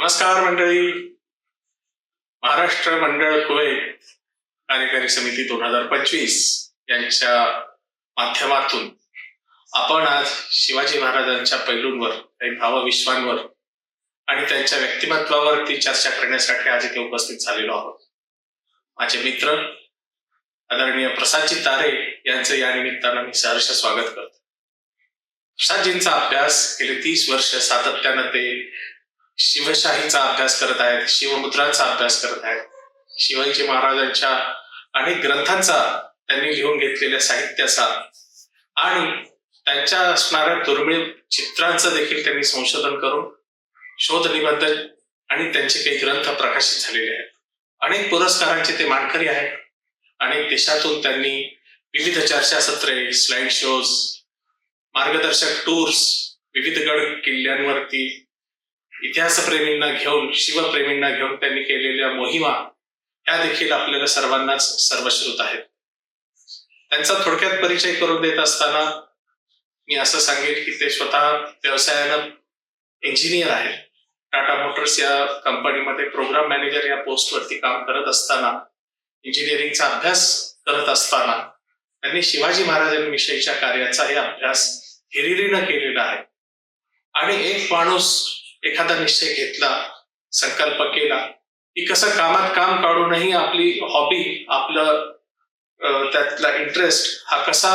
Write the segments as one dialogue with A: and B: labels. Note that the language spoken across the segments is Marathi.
A: नमस्कार मंडळी. महाराष्ट्र मंडळ कुवेत कार्यकारी समिती 2025 यांच्या माध्यमातून आपण आज शिवाजी महाराजांच्या पैलूंवर, काही भावविश्वांवर आणि त्यांच्या व्यक्तिमत्वावरती चर्चा करण्यासाठी आज इथे उपस्थित झालेलो आहोत. माझे मित्र आदरणीय प्रसादजी तारे यांचं या निमित्तानं मी सहर्ष स्वागत करतो. प्रसादजींचा अभ्यास गेले 30 वर्ष सातत्यानं ते शिवशाहीचा अभ्यास करत आहेत, शिवमुद्रांचा अभ्यास करत आहेत. शिवाजी महाराजांच्या अनेक ग्रंथांचा, त्यांनी लिहून घेतलेल्या साहित्याचा आणि त्यांच्या असणाऱ्या दुर्मिळ चित्रांचं देखील त्यांनी संशोधन करून शोध निबंध आणि त्यांचे काही ग्रंथ प्रकाशित झालेले आहेत. अनेक पुरस्कारांचे ते मानकरी आहेत. अनेक देशातून त्यांनी विविध चर्चासत्रे, स्लाइड शोज, मार्गदर्शक टूर्स, विविध गड किल्ल्यांवरती इतिहासप्रेमींना घेऊन, शिवप्रेमींना घेऊन त्यांनी केलेल्या मोहिमा ह्या देखील आपल्याला सर्वांनाच सर्वश्रुत आहेत. त्यांचा थोडक्यात परिचय करून देत असताना मी असं सांगेन की ते स्वतः व्यवसायानं इंजिनियर आहेत. टाटा मोटर्स या कंपनीमध्ये प्रोग्राम मॅनेजर या पोस्टवरती काम करत असताना, इंजिनिअरिंगचा अभ्यास करत असताना त्यांनी शिवाजी महाराजांविषयीच्या कार्याचाही अभ्यास हिरिरीनं केलेला आहे. आणि एक माणूस एखादा निश्चय घेतला, संकल्प केला की कसं कामात काम काढूनही आपली हॉबी, आपलं त्यातला इंटरेस्ट हा कसा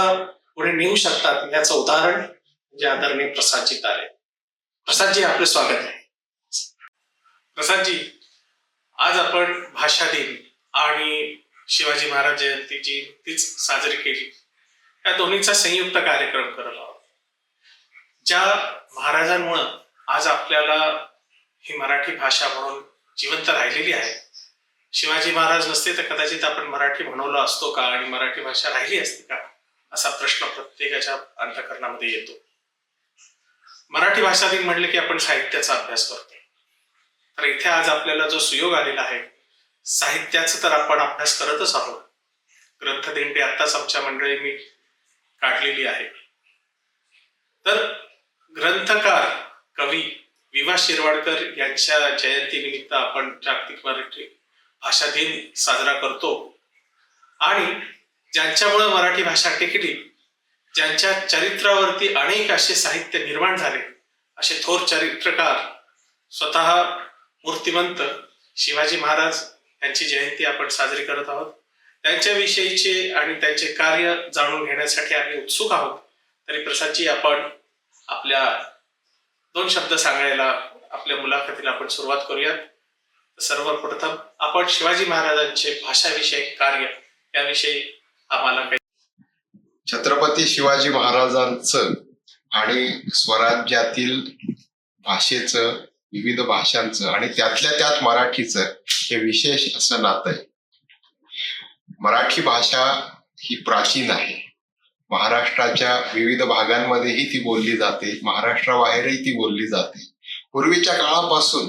A: पुढे नेऊ शकतात, याचं उदाहरण म्हणजे आदरणीय प्रसादजी तारे. प्रसादजी, आपलं स्वागत आहे. प्रसादजी, आज आपण भाषा दिन आणि शिवाजी महाराज जयंती जी तीच साजरी केली, या दोन्हीचा संयुक्त कार्यक्रम करत आहोत. ज्या महाराजांमुळं आज आपल्याला ही मराठी भाषा म्हणून जिवंत राहिलेली आहे. शिवाजी महाराज नसते तर कदाचित आपण मराठी म्हणवलं असतो का आणि मराठी भाषा राहिली असती का, असा प्रश्न प्रत्येकाच्या अंतःकरणामध्ये येतो. मराठी भाषा दिन म्हणले की आपण साहित्याचा अभ्यास करतो. तर इथे आज आपल्याला जो सुयोग आलेला आहे, साहित्याचा तर आपण अभ्यास करतच आहोत. ग्रंथदिंडी आत्ताच आमच्या मंडळींनी काढलेली आहे. तर ग्रंथकार, कवी वि. वा. शिरवाडकर यांच्या जयंतीनिमित्त आपण जागतिक मराठी भाषा दिन साजरा करतो. आणि ज्यांच्यामुळे मराठी भाषा टिकली, ज्यांच्या चरित्रावरती अनेक असे साहित्य निर्माण झाले, असे थोर चरित्रकार, स्वतः मूर्तिमंत शिवाजी महाराज यांची जयंती आपण साजरी करत आहोत. त्यांच्याविषयीचे आणि त्यांचे कार्य जाणून घेण्यासाठी आम्ही उत्सुक आहोत. तरी प्रसादजी, आपण आपल्या 2 शब्द सांगायला आपल्या मुलाखतीला आपण सुरुवात करूयात. सर्वप्रथम आपण शिवाजी महाराजांचे भाषाविषयक कार्य याविषयी आम्हाला काही.
B: छत्रपती शिवाजी महाराजांचं आणि स्वराज्यातील भाषेचं, विविध भाषांचं आणि त्यातल्या त्यात मराठीचं हे विशेष असं नातं आहे. मराठी भाषा ही प्राचीन आहे. महाराष्ट्राच्या विविध भागांमध्येही ती बोलली जाते, महाराष्ट्राबाहेरही ती बोलली जाते. पूर्वीच्या काळापासून,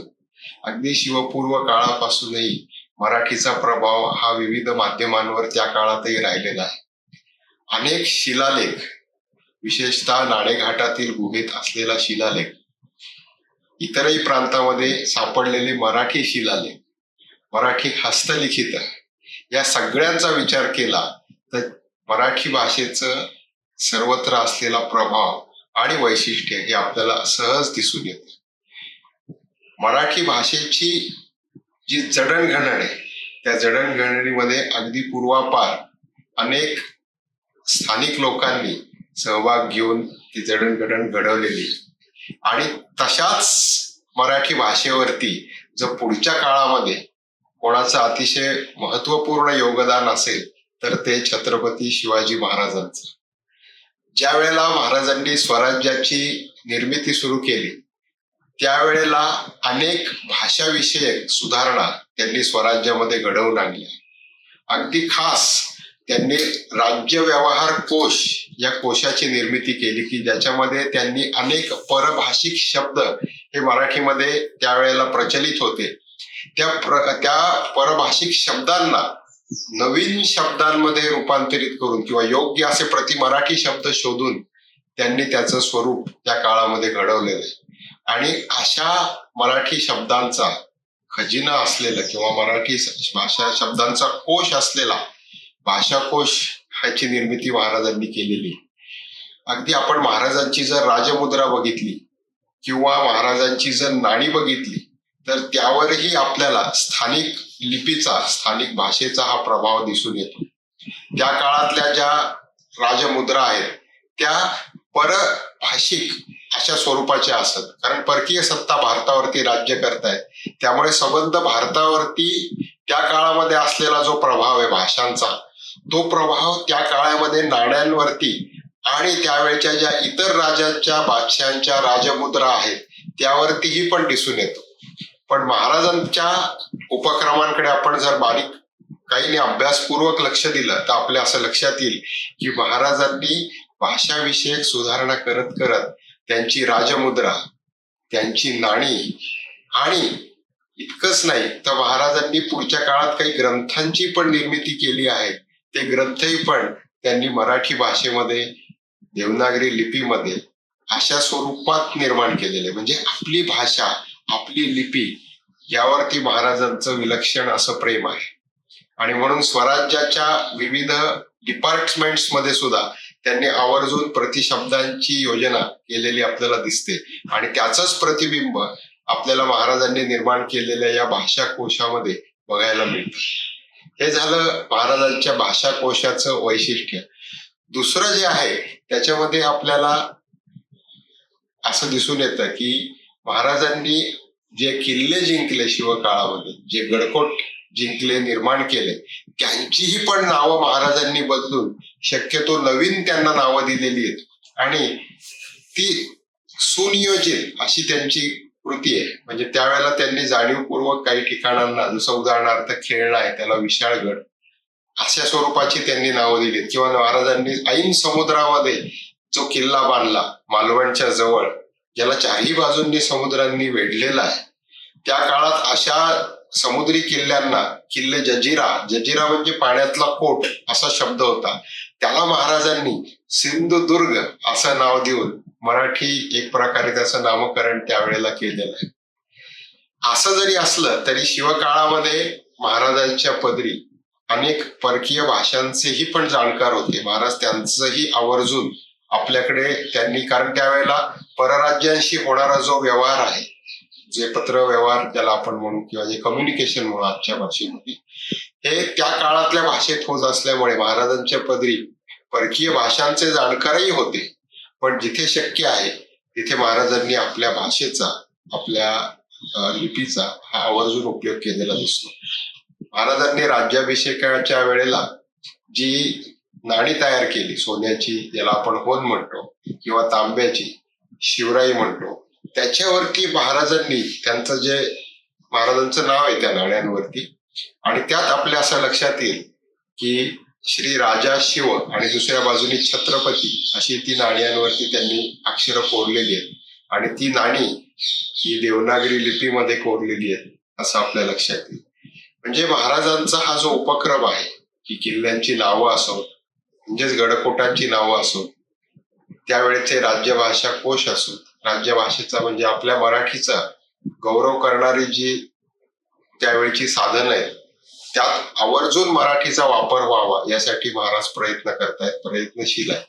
B: अगदी शिवपूर्व काळापासूनही मराठीचा प्रभाव हा विविध माध्यमांवर त्या काळातही राहिलेला आहे. अनेक शिलालेख, विशेषतः नाणेघाटातील गुहेत असलेला शिलालेख, इतरही प्रांतामध्ये सापडलेले मराठी शिलालेख, मराठी हस्तलिखित, या सगळ्यांचा विचार केला तर मराठी भाषेचं सर्वत्र असलेला प्रभाव आणि वैशिष्ट्य हे आपल्याला सहज दिसून येते. मराठी भाषेची जी जडणघडण आहे, त्या जडणघडणीमध्ये अगदी पूर्वापार अनेक स्थानिक लोकांनी सहभाग घेऊन ती जडणघडण घडवलेली. आणि तशाच मराठी भाषेवरती जर पुढच्या काळामध्ये कोणाचं अतिशय महत्वपूर्ण योगदान असेल तर ते छत्रपती शिवाजी महाराजांचं. ज्या वेळेला महाराजांनी स्वराज्याची निर्मिती सुरू केली, त्यावेळेला अनेक भाषाविषयक सुधारणा त्यांनी स्वराज्यामध्ये घडवून आणल्या. अगदी खास त्यांनी राज्य व्यवहार कोश या कोशाची निर्मिती केली की ज्याच्यामध्ये त्यांनी अनेक परभाषिक शब्द हे मराठीमध्ये त्यावेळेला प्रचलित होते. त्या परभाषिक शब्दांना नवीन शब्दांमध्ये रूपांतरित करून किंवा योग्य असे प्रति मराठी शब्द शोधून त्यांनी त्याचं स्वरूप त्या काळामध्ये घडवलेलं आहे. आणि अशा मराठी शब्दांचा खजिना असलेला किंवा मराठी भाषा शब्दांचा कोश असलेला भाषाकोश ह्याची निर्मिती महाराजांनी केलेली. अगदी आपण महाराजांची जर राजमुद्रा बघितली किंवा महाराजांची जर नाणी बघितली तर त्यावरही आपल्याला स्थानिक लिपीचा, स्थानिक भाषेचा हा प्रभाव दिसून येतो. त्या काळातल्या ज्या राजमुद्रा आहेत त्या परभाषिक अशा स्वरूपाच्या असत, कारण परकीय सत्ता भारतावरती राज्य करतायत. त्यामुळे संबंध भारतावरती त्या काळामध्ये असलेला जो प्रभाव आहे भाषांचा, तो प्रभाव त्या काळामध्ये नाण्यांवरती आणि त्यावेळच्या ज्या इतर राजांच्या बादशांच्या राजमुद्रा आहेत त्यावरतीही पण दिसून येतो. पण महाराजांच्या उपक्रमांकडे आपण जर बारीक काही अभ्यासपूर्वक लक्ष दिलं तर आपल्या असं लक्षात येईल की महाराजांनी भाषाविषयक सुधारणा करत करत त्यांची राजमुद्रा, त्यांची नाणी आणि इतकंच नाही तर महाराजांनी पुढच्या काळात काही ग्रंथांची पण निर्मिती केली आहे. ते ग्रंथही पण त्यांनी मराठी भाषेमध्ये, देवनागरी लिपीमध्ये अशा स्वरूपात निर्माण केलेले. म्हणजे आपली भाषा, आपली लिपी यावरती महाराजांचं विलक्षण असं प्रेम आहे. आणि म्हणून स्वराज्याच्या विविध डिपार्टमेंट्स मध्ये सुद्धा त्यांनी आवर्जून प्रतिशब्दांची योजना केलेली आपल्याला दिसते. आणि त्याचंच प्रतिबिंब आपल्याला महाराजांनी निर्माण केलेल्या या भाषा कोशामध्ये बघायला मिळतं. हे झालं महाराजांच्या भाषा कोशाचं वैशिष्ट्य. दुसरं जे आहे त्याच्यामध्ये आपल्याला असं दिसून येतं की महाराजांनी जे किल्ले जिंकले शिवकाळामध्ये, जे गडकोट जिंकले, निर्माण केले, त्यांचीही पण नावं महाराजांनी बदलून शक्यतो नवीन त्यांना नावं दिलेली आहेत. आणि ती सुनियोजित अशी त्यांची कृती आहे. म्हणजे त्यावेळेला त्यांनी जाणीवपूर्वक काही ठिकाणांना, जसं उदाहरणार्थ खेळणा आहे त्याला विशाळगड अशा स्वरूपाची त्यांनी नावं दिलीत. किंवा महाराजांनी ऐन समुद्रामध्ये जो किल्ला बांधला मालवणच्या जवळ, ज्याला चारही बाजूंनी समुद्रांनी वेढलेला आहे, त्या काळात अशा समुद्री किल्ल्यांना किल्ले जजिरा, जजिरा म्हणजे पाण्यातला कोट असा शब्द होता, त्याला महाराजांनी सिंधुदुर्ग असं नाव देऊन मराठी एक प्रकारे त्याचं नामकरण त्यावेळेला केलेलं आहे. असं जरी असलं तरी शिवकाळामध्ये महाराजांच्या पदरी अनेक परकीय भाषांचेही पण जाणकार होते. महाराज त्यांचंही आवर्जून आपल्याकडे त्यांनी, कारण त्यावेळेला परराज्यांशी होणारा जो व्यवहार आहे, जे पत्र व्यवहार ज्याला आपण म्हणू किंवा जे कम्युनिकेशन म्हणू आजच्या भाषेमध्ये, हे त्या काळातल्या भाषेत होत असल्यामुळे महाराजांच्या पदरी परकीय भाषांचे जाणकारही होते. पण जिथे शक्य आहे तिथे महाराजांनी आपल्या भाषेचा, आपल्या लिपीचा हा आवर्जून उपयोग केलेला दिसतो. महाराजांनी राज्याभिषेकाच्या वेळेला जी नाणी तयार केली, सोन्याची ज्याला आपण होन म्हणतो किंवा तांब्याची शिवराई म्हणतो, त्याच्यावरती महाराजांनी त्यांचं जे महाराजांचं नाव आहे त्या नाण्यांवरती, आणि त्यात आपल्या असं लक्षात येईल की श्री राजा शिव आणि दुसऱ्या बाजूनी छत्रपती अशी ती नाण्यांवरती त्यांनी अक्षरं कोरलेली आहेत. आणि ती नाणी ही देवनागरी लिपीमध्ये कोरलेली आहेत असं आपल्या लक्षात येईल. म्हणजे महाराजांचा हा जो उपक्रम आहे की किल्ल्यांची नावं असोत, म्हणजेच गडकोटांची नावं असोत, त्यावेळेचे राज्यभाषा कोश असोत, राज्यभाषेचा म्हणजे आपल्या मराठीचा गौरव करणारी जी त्यावेळची साधनं आहेत, त्यात आवर्जून मराठीचा वापर व्हावा यासाठी महाराज प्रयत्न करतायत, प्रयत्नशील आहे.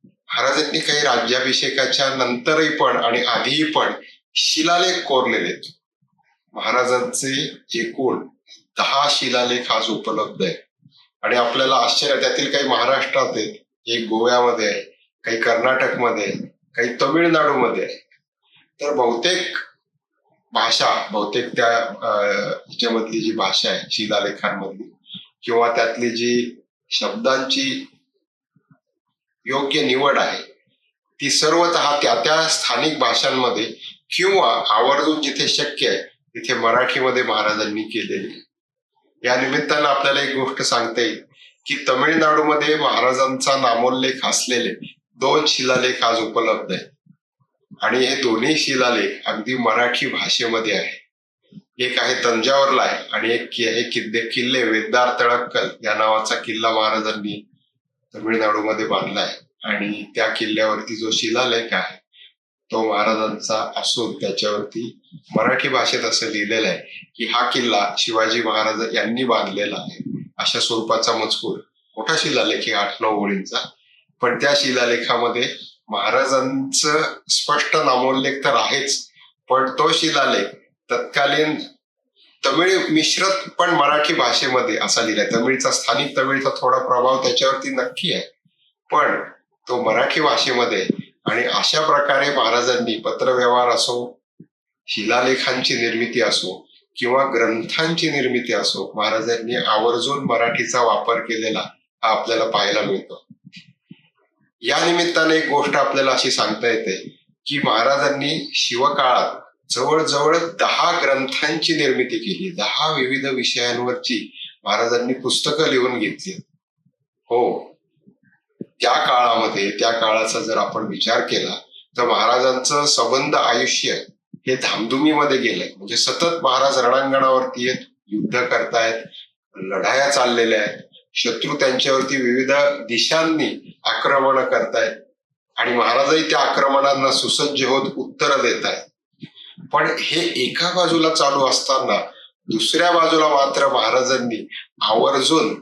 B: महाराजांनी काही राज्याभिषेकाच्या नंतरही पण आणि आधीही पण शिलालेख कोरलेले आहेत. महाराजांचे एकूण 10 शिलालेख आज उपलब्ध आहे. आणि आपल्याला आश्चर्य, त्यातील काही महाराष्ट्रात आहेत, एक गोव्यामध्ये आहे, काही कर्नाटकमध्ये आहे, काही तमिळनाडूमध्ये आहे. तर बहुतेक त्या ह्याच्यामधली जी भाषा आहे शिलालेखांमधली किंवा त्यातली जी शब्दांची योग्य निवड आहे ती सर्वतः त्या स्थानिक भाषांमध्ये किंवा आवर्जून जिथे शक्य आहे तिथे मराठीमध्ये महाराजांनी केलेली. या निमित्तानं आपल्याला एक गोष्ट सांगता येईल की तमिळनाडूमध्ये महाराजांचा नामोल्लेख असलेले 2 शिलालेख आज उपलब्ध आहेत. आणि हे दोन्ही शिलालेख अगदी मराठी भाषेमध्ये आहे. एक आहे तंजावरला आहे आणि एक किल्ले वेद्दार तळक्कल या नावाचा किल्ला महाराजांनी तमिळनाडूमध्ये बांधला आहे. आणि त्या किल्ल्यावरती जो शिलालेख आहे तो महाराजांचा असून त्याच्यावरती मराठी भाषेत असं लिहिलेलं आहे की हा किल्ला शिवाजी महाराज यांनी बांधलेला आहे, अशा स्वरूपाचा मजकूर. मोठा शिलालेख आहे, 8-9 ओळींचा. पण त्या शिलालेखामध्ये महाराजांचं स्पष्ट नामोल्लेख तर आहेच, पण तो शिलालेख तत्कालीन तमिळ मिश्रत पण मराठी भाषेमध्ये असा लिहिलाय. तमिळचा, स्थानिक तमिळचा थोडा प्रभाव त्याच्यावरती नक्की आहे, पण तो मराठी भाषेमध्ये. आणि अशा प्रकारे महाराजांनी पत्रव्यवहार असो, शिलालेखांची निर्मिती असो किंवा ग्रंथांची निर्मिती असो, महाराजांनी आवर्जून मराठीचा वापर केलेला हा आपल्याला पाहायला मिळतो. या निमित्ताने एक गोष्ट आपल्याला अशी सांगता येते की महाराजांनी शिवकाळात जवळजवळ 10 ग्रंथांची निर्मिती केली. 10 विविध विषयांवरची महाराजांनी पुस्तकं लिहून घेतली. हो, त्या काळामध्ये, त्या काळाचा जर आपण विचार केला तर महाराजांचं सबंध आयुष्य हे धामधुमीमध्ये गेलंय. म्हणजे सतत महाराज रणांगणावरती आहेत, युद्ध करतायत, लढाया चाललेल्या आहेत, शत्रू त्यांच्यावरती विविध दिशांनी आक्रमण करतायत आणि महाराजही त्या आक्रमणांना सुसज्ज होत उत्तर देत आहेत. पण हे एका बाजूला चालू असताना दुसऱ्या बाजूला मात्र महाराजांनी आवर्जून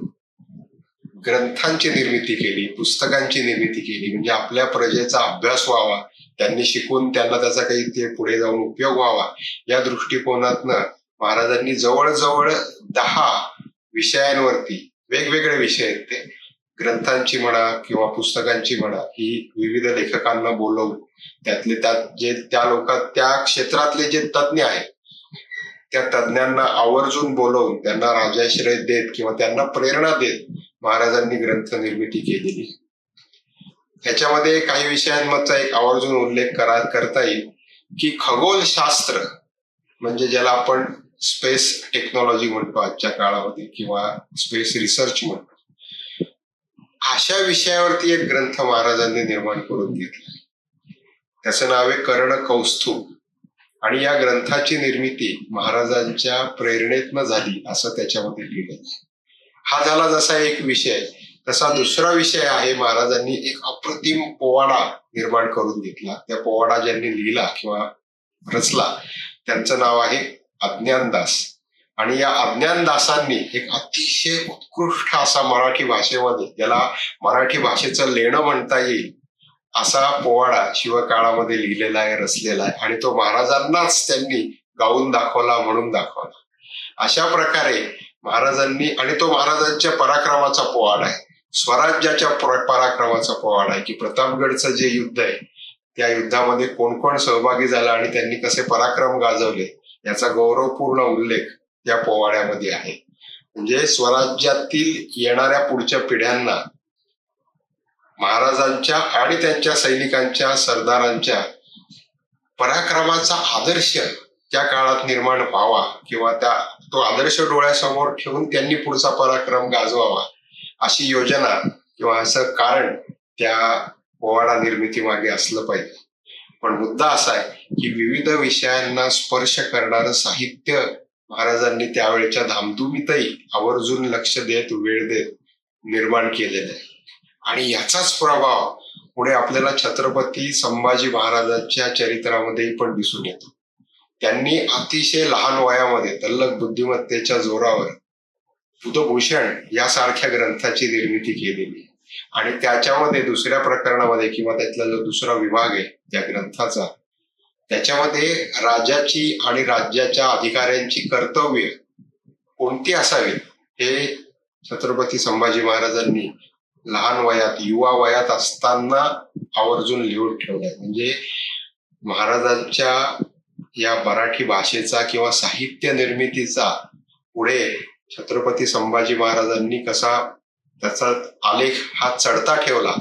B: ग्रंथांची निर्मिती केली, पुस्तकांची निर्मिती केली. म्हणजे आपल्या प्रजेचा अभ्यास व्हावा, त्यांनी शिकून त्यांना त्याचा काही ते पुढे जाऊन उपयोग व्हावा, या दृष्टिकोनातनं महाराजांनी जवळजवळ 10 विषयांवरती, वेगवेगळे विषय आहेत ते, ग्रंथांची म्हणा किंवा पुस्तकांची म्हणा, ही विविध लेखकांना बोलवून त्यातले त्यात जे त्या क्षेत्रातले जे तज्ज्ञ आहेत त्या तज्ज्ञांना आवर्जून बोलवून त्यांना राजाश्रय देत किंवा त्यांना प्रेरणा देत महाराजांनी ग्रंथ निर्मिती केलेली. त्याच्यामध्ये काही विषयांचा एक आवर्जून उल्लेख करता येईल की खगोलशास्त्र, म्हणजे ज्याला आपण स्पेस टेक्नॉलॉजी म्हणतो आजच्या काळामध्ये किंवा स्पेस रिसर्च म्हणतो, अशा विषयावरती एक ग्रंथ महाराजांनी निर्माण करून घेतला. त्याचं नाव आहे कर्णकौस्तुभ. आणि या ग्रंथाची निर्मिती महाराजांच्या प्रेरणेतनं झाली असं त्याच्यामध्ये लिहिलं. हा झाला जसा एक विषय. तसा दुसरा विषय आहे, महाराजांनी एक अप्रतिम पोवाडा निर्माण करून घेतला. त्या पोवाडा ज्यांनी लिहिला किंवा रचला त्यांचं नाव आहे अज्ञानदास. आणि या अज्ञानदासांनी एक अतिशय उत्कृष्ट असा मराठी भाषेमध्ये, ज्याला मराठी भाषेचं लेणं म्हणता येईल असा पोवाडा शिवकाळामध्ये लिहिलेला आहे, रचलेला आहे. आणि तो महाराजांनाच त्यांनी गाऊन दाखवला, म्हणून दाखवला. अशा प्रकारे महाराजांनी, आणि तो महाराजांच्या पराक्रमाचा पोवाडा आहे, स्वराज्याच्या पराक्रमाचा पोवाडा आहे की प्रतापगडचं जे युद्ध आहे त्या युद्धामध्ये कोण कोण सहभागी झाला आणि त्यांनी कसे पराक्रम गाजवले याचा गौरवपूर्ण उल्लेख त्या पोवाड्यामध्ये आहे. म्हणजे स्वराज्यातील येणाऱ्या पुढच्या पिढ्यांना महाराजांच्या आणि त्यांच्या सैनिकांच्या, सरदारांच्या पराक्रमाचा आदर्श त्या काळात निर्माण व्हावा किंवा तो आदर्श डोळ्यासमोर ठेवून त्यांनी पुढचा पराक्रम गाजवावा, अशी योजना किंवा असं कारण त्या पोवाडा निर्मिती मागे असलं पाहिजे. पण मुद्दा असा आहे की विविध विषयांना स्पर्श करणारं साहित्य महाराजांनी त्यावेळेच्या धामधुमीतही आवर्जून लक्ष देत, वेळ देत निर्माण केलेलं आहे. आणि याचाच प्रभाव पुढे आपल्याला छत्रपती संभाजी महाराजांच्या चरित्रामध्येही पण दिसून येतो. त्यांनी अतिशय लहान वयामध्ये तल्लख बुद्धिमत्तेच्या जोरावर बुधभूषण यासारख्या ग्रंथाची निर्मिती केलेली. आणि त्याच्यामध्ये दुसऱ्या प्रकरणामध्ये किंवा त्यातला जो दुसरा विभाग आहे त्या ग्रंथाचा, त्याच्यामध्ये राजाची आणि राज्याच्या अधिकाऱ्यांची कर्तव्य कोणती असावी हे छत्रपती संभाजी महाराजांनी लहान वयात, युवा वयात असताना आवर्जून लिहून ठेवलंय. म्हणजे महाराजांच्या या मराठी भाषेचा किंवा साहित्य निर्मितीचा पुढे छत्रपती संभाजी महाराजांनी कसा त्याचा आलेख हा चढता ठेवला.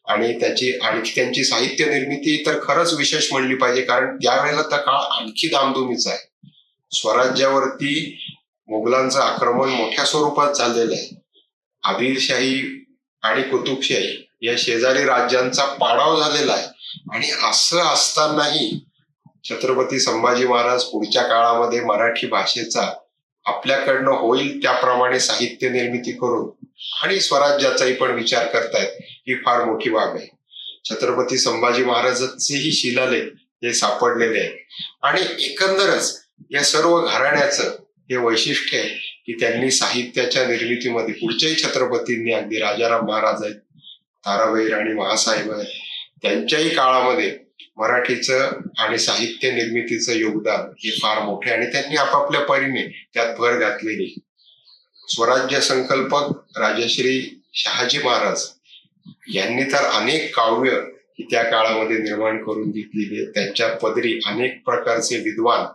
B: आणि त्यांची साहित्य निर्मिती तर खरंच विशेष म्हणली पाहिजे, कारण त्यावेळेला तर काळ आणखी धामधुमीचा आहे. स्वराज्यावरती मुघलांचं आक्रमण मोठ्या स्वरूपात चाललेलं आहे. आदिलशाही आणि कुतुबशाही या शेजारी राज्यांचा पाडाव झालेला आहे. आणि असं असतानाही छत्रपती संभाजी महाराज पुढच्या काळामध्ये मराठी भाषेचा आपल्याकडनं होईल त्याप्रमाणे साहित्य निर्मिती करून आणि स्वराज्याचाही पण विचार करतायत, ही फार मोठी बाब आहे. छत्रपती संभाजी महाराजांचेही शिलालेख हे सापडलेले आहे. आणि एकंदरच या सर्व घराण्याचं हे वैशिष्ट्य आहे की त्यांनी साहित्याच्या निर्मितीमध्ये पुढच्याही छत्रपतींनी, अगदी राजाराम महाराज आहेत, ताराबाई राणी महासाहेब आहेत, त्यांच्याही काळामध्ये मराठीचं आणि साहित्य निर्मितीचं योगदान हे फार मोठे आणि त्यांनी आपापल्या परीने त्यात भर घातलेली. स्वराज्य संकल्पक राजश्री शहाजी महाराज यांनी तर अनेक काव्य ही त्या काळामध्ये निर्माण करून घेतलेली. त्यांच्या पदरी अनेक प्रकारचे विद्वान,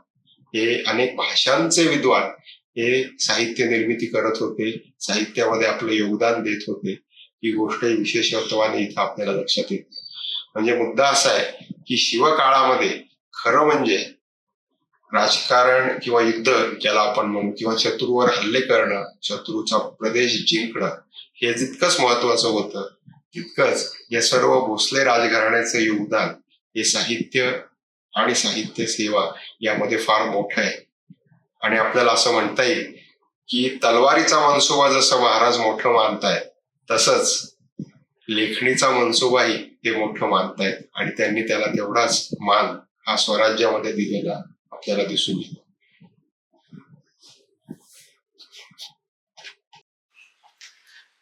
B: हे अनेक भाषांचे विद्वान हे साहित्य निर्मिती करत होते, साहित्यामध्ये आपलं योगदान देत होते. ही गोष्ट विशेषत्वाने इथं आपल्याला लक्षात येते. म्हणजे मुद्दा असा आहे की शिवकाळामध्ये खरं म्हणजे राजकारण किंवा युद्ध ज्याला आपण म्हणू, किंवा शत्रूवर हल्ले करणं, शत्रूचा प्रदेश जिंकणं हे जितकंच महत्वाचं होतं, तितकंच या सर्व भोसले राजघराण्याचं योगदान हे साहित्य आणि साहित्य सेवा यामध्ये फार मोठं आहे. आणि आपल्याला असं म्हणता येईल की तलवारीचा मनसुबा जसं महाराज मोठं मानतायत, तसंच लेखणीचा मनसुबाही ते मोठं मानतायत आणि त्यांनी त्याला तेवढाच मान हा स्वराज्यामध्ये दिलेला आपल्याला दिसून येतो.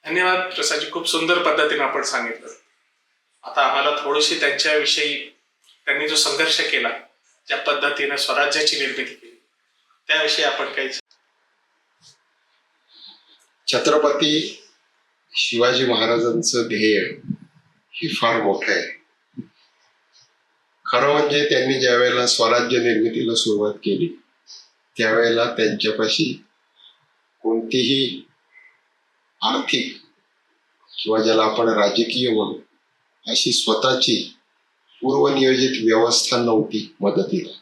A: धन्यवाद प्रसादजी, खूप सुंदर पद्धतीने आपण सांगितलं. आता आम्हाला थोडीशी त्यांच्याविषयी, त्यांनी जो संघर्ष केला, ज्या पद्धतीने स्वराज्याची निर्मिती केली, त्याविषयी आपण काही.
B: छत्रपती शिवाजी महाराजांचं ध्येय हे फार मोठं आहे. खरं म्हणजे त्यांनी ज्या वेळेला स्वराज्य निर्मितीला सुरुवात केली त्यावेळेला त्यांच्यापाशी कोणतीही आर्थिक किंवा ज्याला आपण राजकीय म्हणू अशी स्वतःची पूर्वनियोजित व्यवस्था नव्हती मदतीला.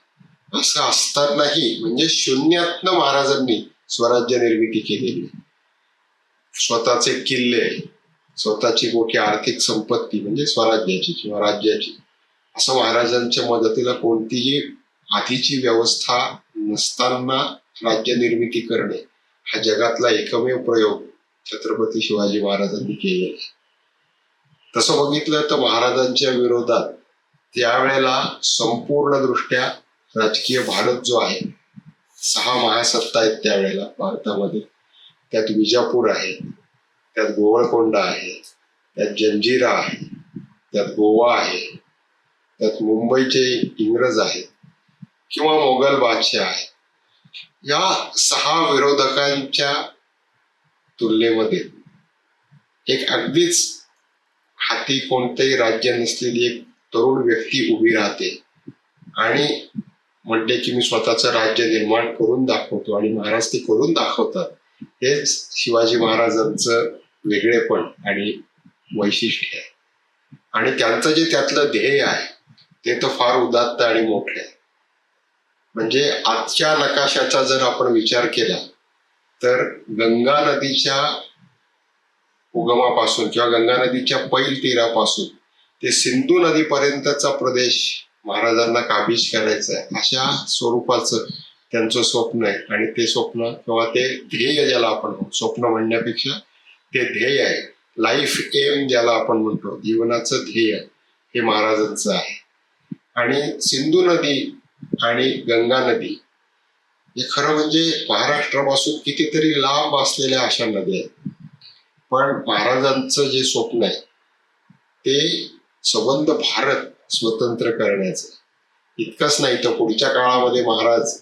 B: असं असतानाही म्हणजे शून्यातनं महाराजांनी स्वराज्य निर्मिती केलेली. स्वतःचे किल्ले, स्वतःची मोठी आर्थिक संपत्ती म्हणजे स्वराज्याची किंवा राज्याची, असं महाराजांच्या मदतीला कोणतीही आधीची व्यवस्था नसताना राज्य निर्मिती करणे हा जगातला एकमेव प्रयोग छत्रपती शिवाजी महाराजांनी केलेला. तसं बघितलं तर महाराजांच्या विरोधात त्यावेळेला संपूर्ण दृष्ट्या राजकीय भारत जो आहे, 6 महासत्ता आहेत त्यावेळेला भारतामध्ये. त्यात विजापूर आहे, त्यात गोवळकोंडा आहे, त्यात जंजिरा आहे, त्यात गोवा आहे, त्यात मुंबईचे इंग्रज आहेत किंवा मोगल बादशाह आहेत. या 6 विरोधकांच्या तुलनेमध्ये एक अगदीच हाती कोणतेही राज्य नसलेली एक तरुण व्यक्ती उभी राहते आणि म्हणते की मी स्वतःचं राज्य निर्माण करून दाखवतो, आणि महाराज ते करून दाखवतात. हेच शिवाजी महाराजांचं वेगळेपण आणि वैशिष्ट्य आहे. आणि त्यांचं जे त्यातलं ध्येय आहे ते तर फार उदात्त आणि मोठं आहे. म्हणजे आजच्या नकाशाचा जर आपण विचार केला तर गंगा नदीच्या उगमापासून किंवा गंगा नदीच्या पैल तीरापासून ते सिंधू नदीपर्यंतचा प्रदेश महाराजांना काबीज करायचा आहे, अशा स्वरूपाचं त्यांचं स्वप्न आहे. आणि ते स्वप्न किंवा ते ध्येय ज्याला आपण स्वप्न म्हणण्यापेक्षा ते ध्येय आहे, लाईफ एम ज्याला आपण म्हणतो, जीवनाचं ध्येय हे महाराजांचं आहे. आणि सिंधू नदी आणि गंगा नदी हे खरं म्हणजे महाराष्ट्रापासून कितीतरी लांब असलेल्या अशा नद्या आहेत. पण महाराजांचं जे स्वप्न आहे ते संबंध भारत स्वतंत्र करण्याचं. इतकंच नाही तर पुढच्या काळामध्ये महाराज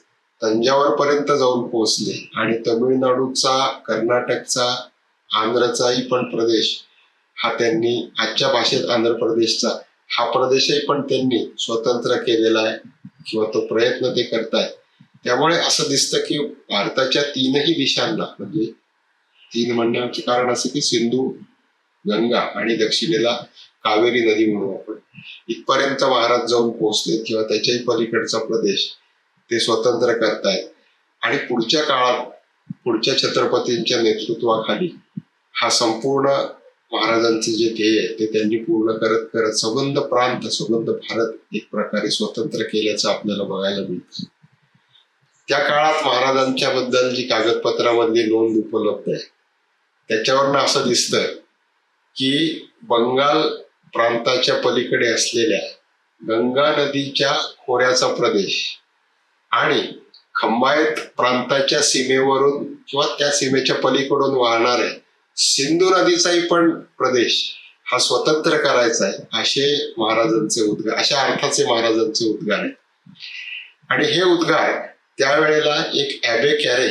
B: तंजावर पर्यंत जाऊन पोहोचले आणि तमिळनाडूचा, कर्नाटकचा, आंध्रचाही पण प्रदेश हा त्यांनी, आजच्या भाषेत आंध्र प्रदेशचा हा प्रदेशही पण त्यांनी स्वतंत्र केलेला आहे किंवा तो प्रयत्न ते करतायत. त्यामुळे असं दिसतं की भारताच्या 3ही दिशांना, म्हणजे 3 म्हणण्याचे कारण असं की सिंधू, गंगा आणि दक्षिणेला कावेरी नदी म्हणून आपण, इथपर्यंत महाराज जाऊन पोहोचले किंवा त्याच्याही पलीकडचा प्रदेश ते स्वतंत्र करतायत. आणि पुढच्या काळात पुढच्या छत्रपतींच्या नेतृत्वाखाली हा संपूर्ण महाराजांचे जे ध्येय आहे ते त्यांनी पूर्ण करत करत संबंध प्रांत, संबंध भारत एक प्रकारे स्वतंत्र केल्याचं आपल्याला बघायला मिळतं. त्या काळात महाराजांच्या बद्दल जी कागदपत्रामधली नोंद उपलब्ध आहे त्याच्यावरनं असं दिसतं की बंगाल प्रांताच्या पलीकडे असलेल्या गंगा नदीच्या खोऱ्याचा प्रदेश आणि खंबायत प्रांताच्या सीमेवरून किंवा त्या सीमेच्या पलीकडून वाहणारे सिंधू नदीचाही पण प्रदेश हा स्वतंत्र करायचा आहे, असे महाराजांचे उद्गार, अशा अर्थाचे महाराजांचे उद्गार आहेत. आणि हे उद्गार त्यावेळेला एक ॲबे कॅरे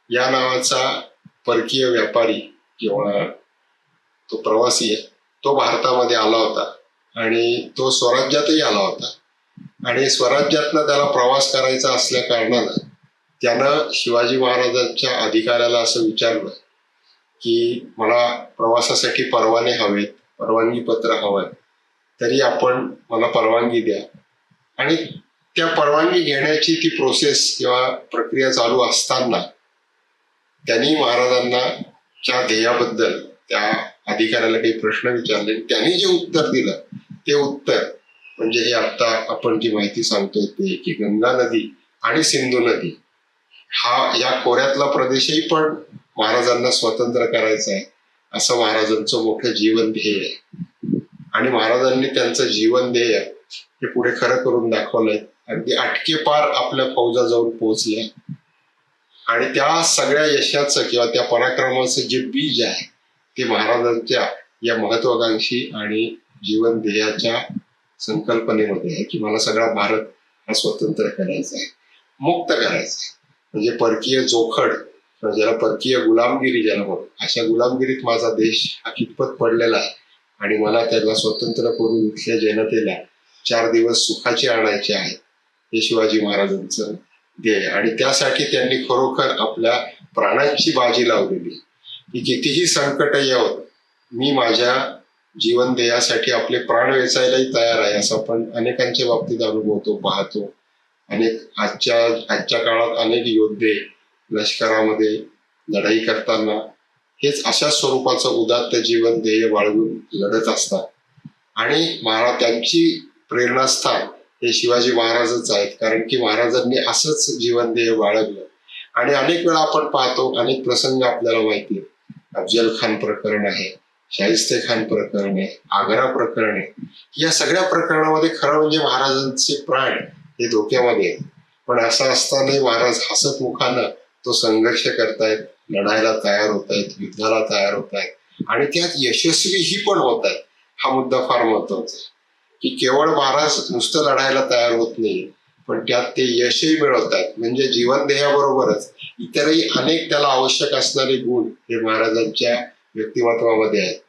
B: या नावाचा परकीय व्यापारी किंवा तो प्रवासी आहे, तो भारतामध्ये आला होता आणि तो स्वराज्यातही आला होता. आणि स्वराज्यातनं त्याला प्रवास करायचा असल्या कारणानं त्यानं शिवाजी महाराजांच्या अधिकाऱ्याला असं विचारलं की मला प्रवासासाठी परवाने हवेत, परवानगी पत्र हवंय, तरी आपण मला परवानगी द्या. आणि त्या परवानगी घेण्याची ती प्रोसेस किंवा प्रक्रिया चालू असताना त्यांनी महाराजांना च्या ध्येयाबद्दल त्या अधिकाऱ्याला काही प्रश्न विचारले. त्यांनी जे उत्तर दिलं ते उत्तर म्हणजे हे आता आपण जी माहिती सांगतोय ते की गंगा नदी आणि सिंधू नदी हा या खोऱ्यातला प्रदेशही पण महाराजांना स्वतंत्र करायचा आहे, असं महाराजांचं मोठं जीवन ध्येय आहे. आणि महाराजांनी त्यांचं जीवन ध्येय हे पुढे खरं करून दाखवलंय. अगदी अटकेपार आपल्या फौजा जाऊन पोहोचल्या आणि त्या सगळ्या यशाचं किंवा त्या पराक्रमाचं जे बीज आहे ते महाराजांच्या या महत्वाकांक्षी आणि जीवन ध्येयाच्या संकल्पनेमध्ये आहे की मला सगळा भारत हा स्वतंत्र करायचा आहे, मुक्त करायचा आहे. म्हणजे परकीय जोखड ज्याला परकीय गुलामगिरी ज्याला म्हणतो, अशा गुलामगिरीत माझा देश हा कितपत पडलेला आहे आणि मला त्याला स्वतंत्र करून इथल्या जनतेला 4 दिवस सुखाचे आणायचे आहे, हे शिवाजी महाराजांचं ध्येय. आणि त्यासाठी त्यांनी खरोखर आपल्या प्राणांची बाजी लावलेली की कितीही संकट येवोत मी माझ्या जीवन ध्येयासाठी आपले प्राण वेचायलाही तयार आहे, असं आपण अनेकांच्या बाबतीत अनुभवतो, पाहतो. आजच्या काळात अनेक योद्धे लष्करामध्ये लढाई करताना हेच अशा स्वरूपाचं उदात्त जीवन ध्येय बाळगून लढत असतात. आणि त्यांची प्रेरणास्थान हे शिवाजी महाराजच आहेत, कारण की महाराजांनी असंच जीवन ध्येय बाळगलं. आणि अनेक वेळा आपण पाहतो, अनेक प्रसंग आपल्याला माहिती आहे. अफजल खान प्रकरण आहे, शाहिस्ते खान प्रकरण आहे, आग्रा प्रकरण आहे. या सगळ्या प्रकरणामध्ये खरं म्हणजे महाराजांचे प्राण हे धोक्यामध्ये आहेत. पण असं असतानाही महाराज हसत मुखानं तो संघर्ष करतायत, लढायला तयार होत आहेत, युद्धाला तयार होत आहेत आणि त्यात यशस्वीही पण होत आहेत. हा मुद्दा फार महत्वाचा आहे की केवळ महाराज नुसतं लढायला तयार होत नाही, पण त्यात ते यशही मिळवत आहेत. म्हणजे जीवन ध्येयाबरोबरच इतरही अनेक त्याला आवश्यक असणारे गुण हे महाराजांच्या व्यक्तिमत्वामध्ये आहेत.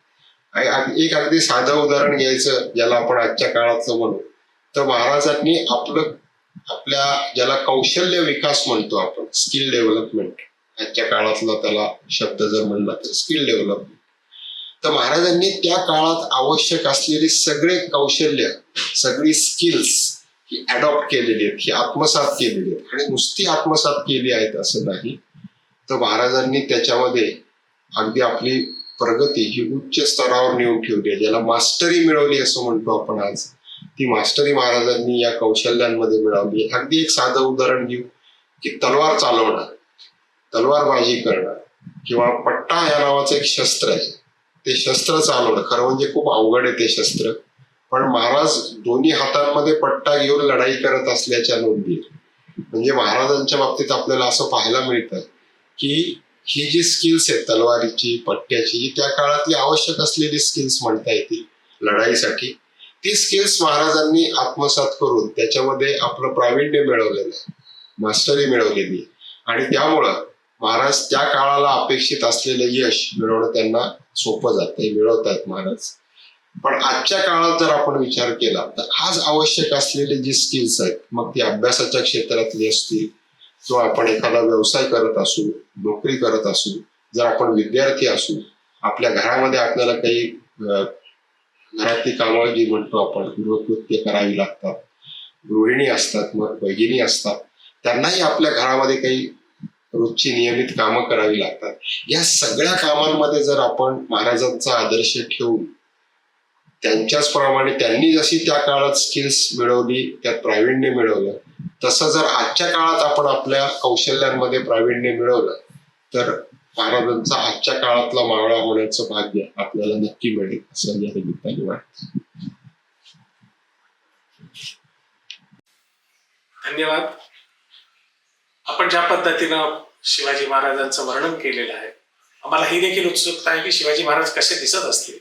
B: एक अगदी साधं उदाहरण घ्यायचं ज्याला आपण आजच्या काळाचं म्हणू, तर महाराजांनी आपल्या ज्याला कौशल्य विकास म्हणतो आपण, स्किल डेव्हलपमेंट, आजच्या काळातला त्याला शब्द जर म्हणला तर स्किल डेव्हलपमेंट, तर महाराजांनी त्या काळात आवश्यक असलेली सगळे कौशल्य, सगळी स्किल्स ही अडॉप्ट केलेली आहेत, ही आत्मसात केलेली आहेत. आणि नुसती आत्मसात केली आहेत असं नाही, तर महाराजांनी त्याच्यामध्ये अगदी आपली प्रगती ही उच्च स्तरावर नेऊन ठेवली आहे, ज्याला मास्टरी मिळवली असं म्हणतो आपण आज. ती मास्टरी महाराजांनी या कौशल्यांमध्ये मिळवली. अगदी एक साधं उदाहरण घेऊ की तलवार चालवणं, तलवारबाजी करणं किंवा पट्टा या नावाचं एक शस्त्र आहे, ते शस्त्र चालवणं खरं म्हणजे खूप अवघड आहे ते शस्त्र. पण महाराज दोन्ही हातांमध्ये पट्टा घेऊन लढाई करत असल्याच्या नोंदी. म्हणजे महाराजांच्या बाबतीत आपल्याला असं पाहायला मिळतं की ही जी स्किल्स आहेत तलवारीची, पट्ट्याची, ही त्या काळातली आवश्यक असलेली स्किल्स म्हणता येतील लढाईसाठी. ती स्किल्स महाराजांनी आत्मसात करून त्याच्यामध्ये आपलं प्रावीण्य मिळवलेलं आहे, मास्टरी मिळवलेली. आणि त्यामुळं महाराज त्या काळाला अपेक्षित असलेलं यश मिळवणं त्यांना सोपं जातं, मिळवतायत महाराज. पण आजच्या काळात जर आपण विचार केला तर आज आवश्यक असलेले जे स्किल्स आहेत, मग ती अभ्यासाच्या क्षेत्रातली असतील किंवा आपण एखादा व्यवसाय करत असू, नोकरी करत असू, जर आपण विद्यार्थी असू, आपल्या घरामध्ये आपल्याला काही घरातली कामं जी म्हणतो आपण गृहकृत्य करावी लागतात, गृहिणी असतात, मग भगिनी असतात, त्यांनाही आपल्या घरामध्ये काही रोजची नियमित कामं करावी लागतात. या सगळ्या कामांमध्ये जर आपण महाराजांचा आदर्श ठेवून त्यांच्याच प्रमाणे त्यांनी जशी त्या काळात स्किल्स मिळवली, त्यात प्रावीण्य मिळवलं, तसं जर आजच्या काळात आपण आपल्या कौशल्यांमध्ये प्रावीण्य मिळवलं तर महाराजांचा आजच्या काळातला मावळा होण्याचं भाग्य आपल्याला नक्की मिळेल असं या निमित्ताने वाटतं.
A: धन्यवाद. आपण ज्या पद्धतीनं शिवाजी महाराजांचं वर्णन केलेलं आहे, आम्हाला ही देखील उत्सुकता आहे की शिवाजी महाराज कसे दिसत असतील,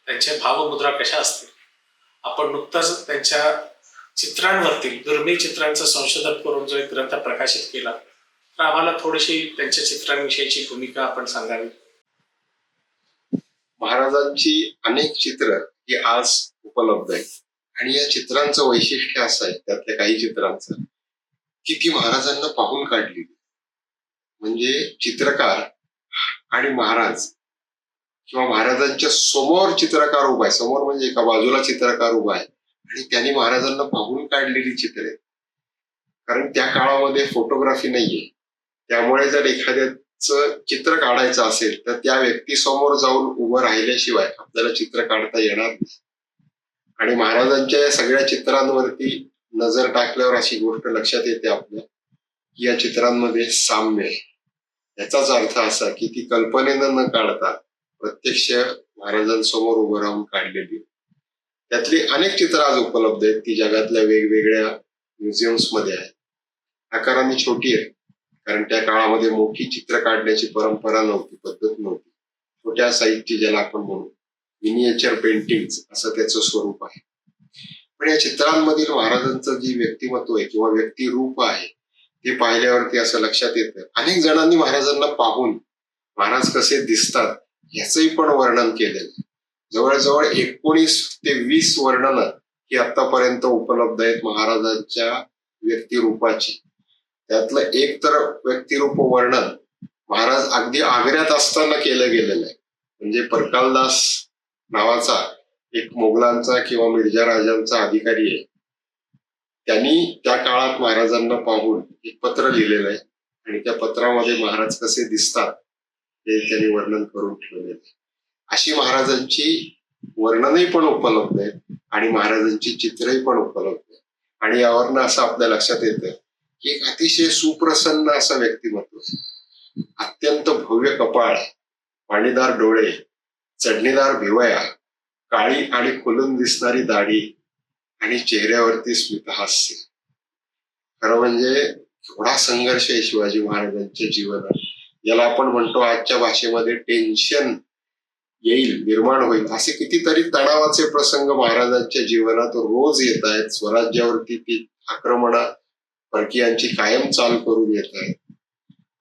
A: त्यांचे भावमुद्रा कशा असतील. आपण नुकताच त्यांच्या चित्रांवरती दुर्मिळ चित्रांचं संशोधन करून जो एक ग्रंथ प्रकाशित केला, तर आम्हाला थोडीशी त्यांच्या चित्रांविषयीची भूमिका आपण सांगावी.
B: महाराजांची अनेक चित्र ही आज उपलब्ध आहेत आणि या चित्रांचं वैशिष्ट्य असं आहे, त्यातल्या काही चित्रांचं, की ती महाराजांना पाहून काढली. म्हणजे चित्रकार आणि महाराज किंवा महाराजांच्या समोर चित्रकार उभा आहे, समोर म्हणजे एका बाजूला चित्रकार उभा आहे आणि त्यांनी महाराजांना पाहून काढलेली चित्रे आहेत. कारण त्या काळामध्ये फोटोग्राफी नाहीये, त्यामुळे जर एखाद्याचं चित्र काढायचं असेल तर त्या व्यक्तीसमोर जाऊन उभं राहिल्याशिवाय आपल्याला चित्र काढता येणार नाही. आणि महाराजांच्या या सगळ्या चित्रांवरती नजर टाकल्यावर अशी गोष्ट लक्षात येते आपल्या, की या चित्रांमध्ये साम्य आहे. याचाच अर्थ असा की ती कल्पनेनं न काढता प्रत्यक्ष महाराजांसमोर उभं राहून काढलेली. त्यातली अनेक चित्र आज उपलब्ध आहेत, ती जगातल्या वेगवेगळ्या म्युझियम्स मध्ये आहेत. आकाराने छोटी आहेत, कारण त्या काळामध्ये मोठी चित्र काढण्याची परंपरा नव्हती, पद्धत नव्हती. छोट्या साईजची ज्याला आपण म्हणू मिनिएचर पेंटिंग असं त्याचं स्वरूप आहे. पण या चित्रांमधील महाराजांचं जी व्यक्तिमत्व आहे किंवा व्यक्तिरूप आहे ते पाहिल्यावरती असं लक्षात येतं, अनेक जणांनी महाराजांना पाहून महाराज कसे दिसतात याचंही पण वर्णन केलेलं आहे. जवळजवळ 19 ते 20 वर्णनं ही आतापर्यंत उपलब्ध आहेत महाराजांच्या व्यक्तिरूपाची. त्यातलं एक तर व्यक्तिरूप वर्णन महाराज अगदी आग्र्यात असताना केलं गेलेलं आहे. म्हणजे परकालदास नावाचा एक मोगलांचा किंवा मिर्जा राजांचा अधिकारी आहे, त्यांनी त्या काळात महाराजांना पाहून एक पत्र लिहिलेलं आहे आणि त्या पत्रामध्ये महाराज कसे दिसतात हे त्यांनी वर्णन करून ठेवलेलं आहे. अशी महाराजांची वर्णनही पण उपलब्ध आहेत आणि महाराजांची चित्रही पण उपलब्ध आहेत. आणि यावरनं असं आपल्या लक्षात येतं की एक अतिशय सुप्रसन्न असं व्यक्तिमत्व, अत्यंत भव्य कपाळ, पाणीदार डोळे, चढणीदार भिवया, काळी आणि खुलून दिसणारी दाढी आणि चेहऱ्यावरती स्मितहास्य. खरं म्हणजे एवढा संघर्ष आहे शिवाजी महाराजांच्या जीवनात. याला आपण म्हणतो आजच्या भाषेमध्ये टेन्शन येईल, निर्माण होईल, असे कितीतरी तणावाचे प्रसंग महाराजांच्या जीवनात रोज येत आहेत. स्वराज्यावरती ती आक्रमणा परकीयांची कायम चाल करून येत आहेत.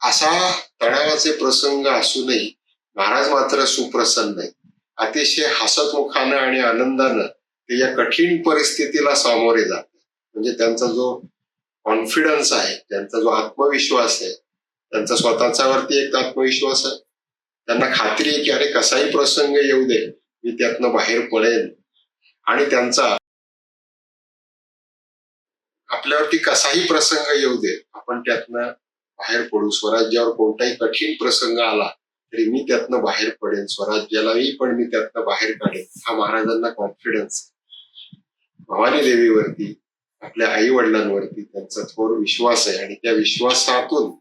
B: असा तणावाचे प्रसंग असूनही महाराज मात्र सुप्रसन्न आहेत. अतिशय हसतमुखानं आणि आनंदानं ते या कठीण परिस्थितीला सामोरे जातात. म्हणजे त्यांचा जो कॉन्फिडन्स आहे, त्यांचा जो आत्मविश्वास आहे, त्यांचा स्वतःचा वरती एक आत्मविश्वास आहे. त्यांना खात्री आहे की अरे कसाही प्रसंग येऊ दे, मी त्यातनं बाहेर पडेन. आणि त्यांचा आपल्यावरती कसाही प्रसंग येऊ दे, आपण त्यातनं बाहेर पडू. स्वराज्यावर कोणताही कठीण प्रसंग आला तरी मी त्यातनं बाहेर पडेन, स्वराज्यालाही पण मी त्यातनं बाहेर काढेन, हा महाराजांना कॉन्फिडन्स. भवानी देवीवरती, आपल्या आई वडिलांवरती त्यांचा थोर विश्वास आहे आणि त्या विश्वासातून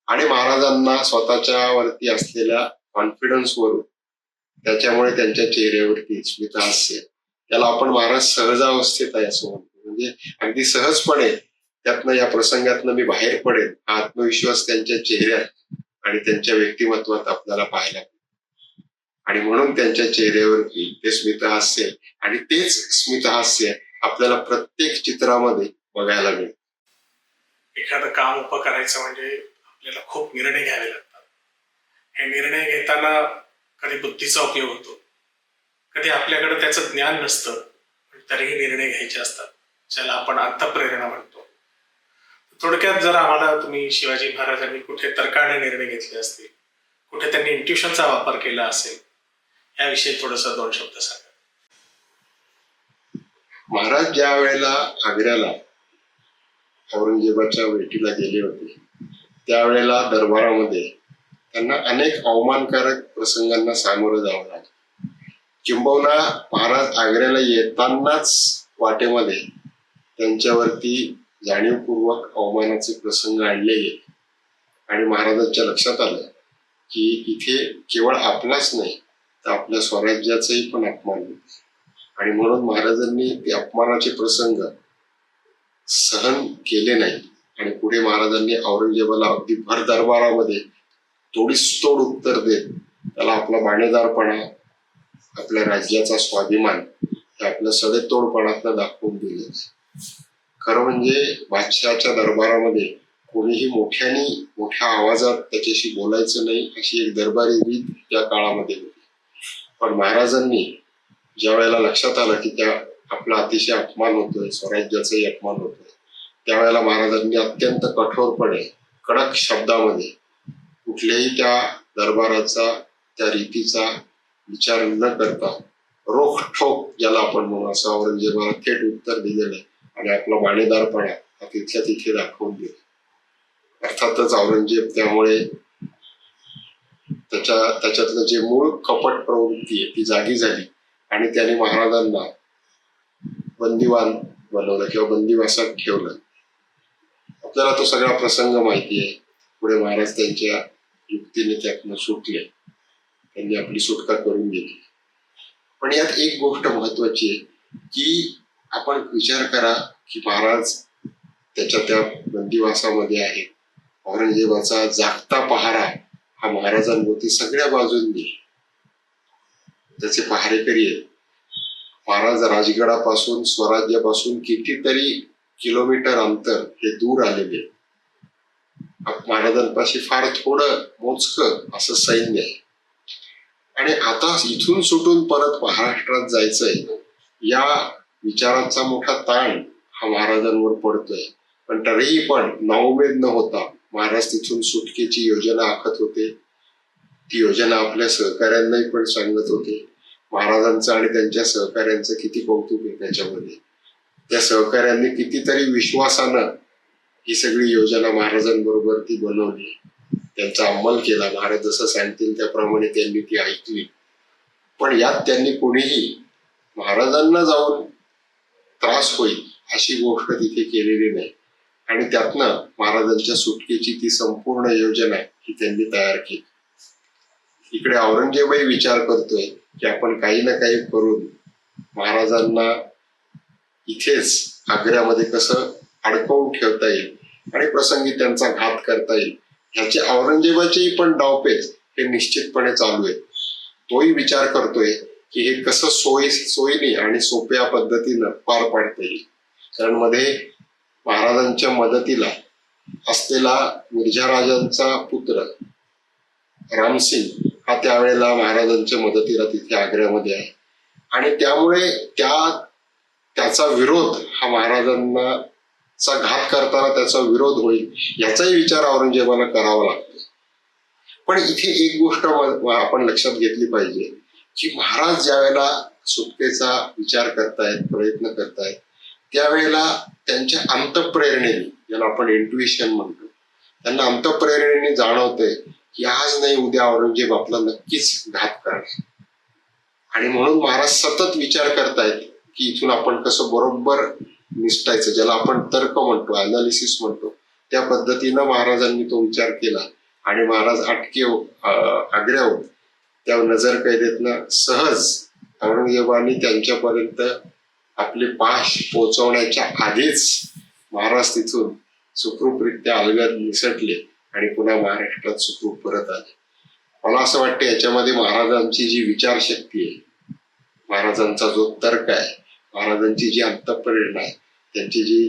B: आणि महाराजांना स्वतःच्या वरती असलेल्या कॉन्फिडन्स वरून त्याच्यामुळे त्यांच्या चेहऱ्यावरती स्मितहास्य, त्याला आपण महाराज सहजावस्थेत आहे असं म्हणतो. म्हणजे अगदी सहजपणे त्यातनं या प्रसंगातनं मी बाहेर पडेन हा आत्मविश्वास त्यांच्या चेहऱ्यात आणि त्यांच्या व्यक्तिमत्वात आपल्याला पाहायला मिळतो. आणि म्हणून त्यांच्या चेहऱ्यावरती ते स्मितहास्य आणि तेच स्मितहास्य आपल्याला प्रत्येक चित्रामध्ये बघायला मिळतं.
A: एखादं काम उभं करायचं म्हणजे आपल्याला खूप निर्णय घ्यावे लागतात. हे निर्णय घेताना कधी बुद्धीचा उपयोग होतो, कधी आपल्याकडे त्याचं ज्ञान नसतं, पण तरीही निर्णय घ्यायचे असतात, ज्याला आपण अंतःप्रेरणा म्हणतो. थोडक्यात जर आम्हाला तुम्ही शिवाजी महाराजांनी कुठे तर्काने निर्णय घेतले असतील, कुठे त्यांनी इंट्युशनचा वापर केला असेल, याविषयी थोडस 2 शब्द सांगा.
B: महाराज ज्या वेळेला आग्र्याला औरंगजेबाच्या भेटीला गेले होते त्यावेळेला दरबारामध्ये त्यांना अनेक अवमानकारक प्रसंगांना सामोरं जावं लागलं. किंबहुना महाराज आग्र्याला येतानाच वाटेमध्ये त्यांच्यावरती जाणीवपूर्वक अवमानाचे प्रसंग आणले गेले आणि महाराजांच्या लक्षात आलं की इथे केवळ आपलाच नाही तर आपल्या स्वराज्याचाही पण अपमान होतो. आणि म्हणून महाराजांनी ते अपमानाचे प्रसंग सहन केले नाही आणि पुढे महाराजांनी औरंगजेबाला अगदी भर दरबारामध्ये तोडीसतोड उत्तर देत त्याला आपला बाणेदारपणा, आपल्या राज्याचा स्वाभिमान हे आपलं सडेतोडपणातनं दाखवून दिले. खरं म्हणजे बादशहाच्या दरबारामध्ये कोणीही मोठ्या आवाजात त्याच्याशी बोलायचं नाही अशी एक दरबारी रीत त्या काळामध्ये होती. पण महाराजांनी ज्या वेळेला लक्षात आलं की त्या आपला अतिशय अपमान होतोय, स्वराज्याचाही अपमान होतोय, त्यावेळेला महाराजांनी अत्यंत कठोरपणे कडक शब्दामध्ये कुठल्याही त्या दरबाराचा, त्या रीतीचा विचार न करता रोखठोक ज्याला आपण म्हणू असं औरंगजेबाला थेट उत्तर दिलेलं आहे आणि आपला बाणेदारपणा हा तिथल्या तिथे दाखवून दिला. अर्थातच औरंगजेब त्यामुळे त्याच्यातलं जे मूळ कपट प्रवृत्ती आहे ती जागी झाली आणि त्याने महाराजांना बंदिवान बनवलं किंवा बंदिवासात ठेवलं. आपल्याला तो सगळा प्रसंग माहिती आहे. पुढे महाराज त्यांच्या युक्तीने त्यातनं सुटले, त्यांनी आपली सुटका करून घेतली. पण यात एक गोष्ट महत्वाची आहे की आपण विचार करा की महाराज त्या बंदिवासामध्ये आहेत. औरंगजेबाचा जागता पहारा हा महाराजांभोवती सगळ्या बाजूंनी त्याचे पहारेकरी आहेत. महाराज राजगडापासून, स्वराज्यापासून कितीतरी किलोमीटर अंतर हे दूर आलेले. महाराजांपाशी फार थोडं मोजकं असं सैन्य आहे आणि आता इथून सुटून परत महाराष्ट्रात जायचंय या विचाराचा मोठा ताण हा महाराजांवर पडतोय. पण तरीही पण नाउमेद न होता महाराज तिथून सुटकेची योजना आखत होते. ती योजना आपल्या सहकाऱ्यांनाही पण सांगत होते. महाराजांचं आणि त्यांच्या सहकाऱ्यांचं किती कौतुक आहे त्याच्यामध्ये. त्या सहकाऱ्यांनी कितीतरी विश्वासानं ही सगळी योजना महाराजांबरोबर ती बनवली, त्यांचा अंमल केला. महाराज जसं सांगतील त्याप्रमाणे त्यांनी ती ऐकली. पण यात त्यांनी कोणीही महाराजांना जाऊन त्रास होईल अशी गोष्ट तिथे केलेली नाही आणि त्यातनं महाराजांच्या सुटकेची ती संपूर्ण योजना ही त्यांनी तयार केली. इकडे औरंगजेबही विचार करतोय की आपण काही ना काही करून महाराजांना इथेच आग्र्यामध्ये कसं अडकवून ठेवता येईल आणि प्रसंगी त्यांचा घात करता येईल ह्याचे औरंगजेबाचेही पण डावपेच हे निश्चितपणे चालू आहे. तोही विचार करतोय की हे कसं सोयीने आणि सोप्या पद्धतीनं पार पाडता येईल. कारण मध्ये महाराजांच्या मदतीला असलेला मिर्झा राजांचा पुत्र रामसिंग हा त्यावेळेला महाराजांच्या मदतीला तिथे आग्र्यामध्ये आहे आणि त्यामुळे त्याचा विरोध हा महाराजांना घात करताना त्याचा विरोध होईल याचाही विचार औरंगजेबाला करावा लागतो. पण इथे एक गोष्ट आपण लक्षात घेतली पाहिजे की महाराज ज्या वेळेला सुटकेचा विचार करतायत, प्रयत्न करतायत, त्यावेळेला त्यांच्या अंतःप्रेरणेने, ज्याला आपण इंट्युइशन म्हणतो, त्यांना अंतःप्रेरणेने जाणवतंय की आज नाही उद्या औरंगजेब आपला नक्कीच घात करणार आणि म्हणून महाराज सतत विचार करतायत की इथून आपण कसं बरोबर निसटायचं, ज्याला आपण तर्क म्हणतो, अनालिसिस म्हणतो, त्या पद्धतीनं महाराजांनी तो विचार केला आणि महाराज आग्र्यावर त्या नजर कैदेतनं सहज औरंगजेबाने त्यांच्यापर्यंत आपले पाश पोहोचवण्याच्या आधीच महाराज तिथून सुखरूपरित्या अलगद निसटले आणि पुन्हा महाराष्ट्रात सुखरूप परत आले. मला असं वाटतं याच्यामध्ये महाराजांची जी विचारशक्ती आहे, महाराजांचा जो तर्क आहे, महाराजांची जी अंतःप्रेरणा आहे, त्यांची जी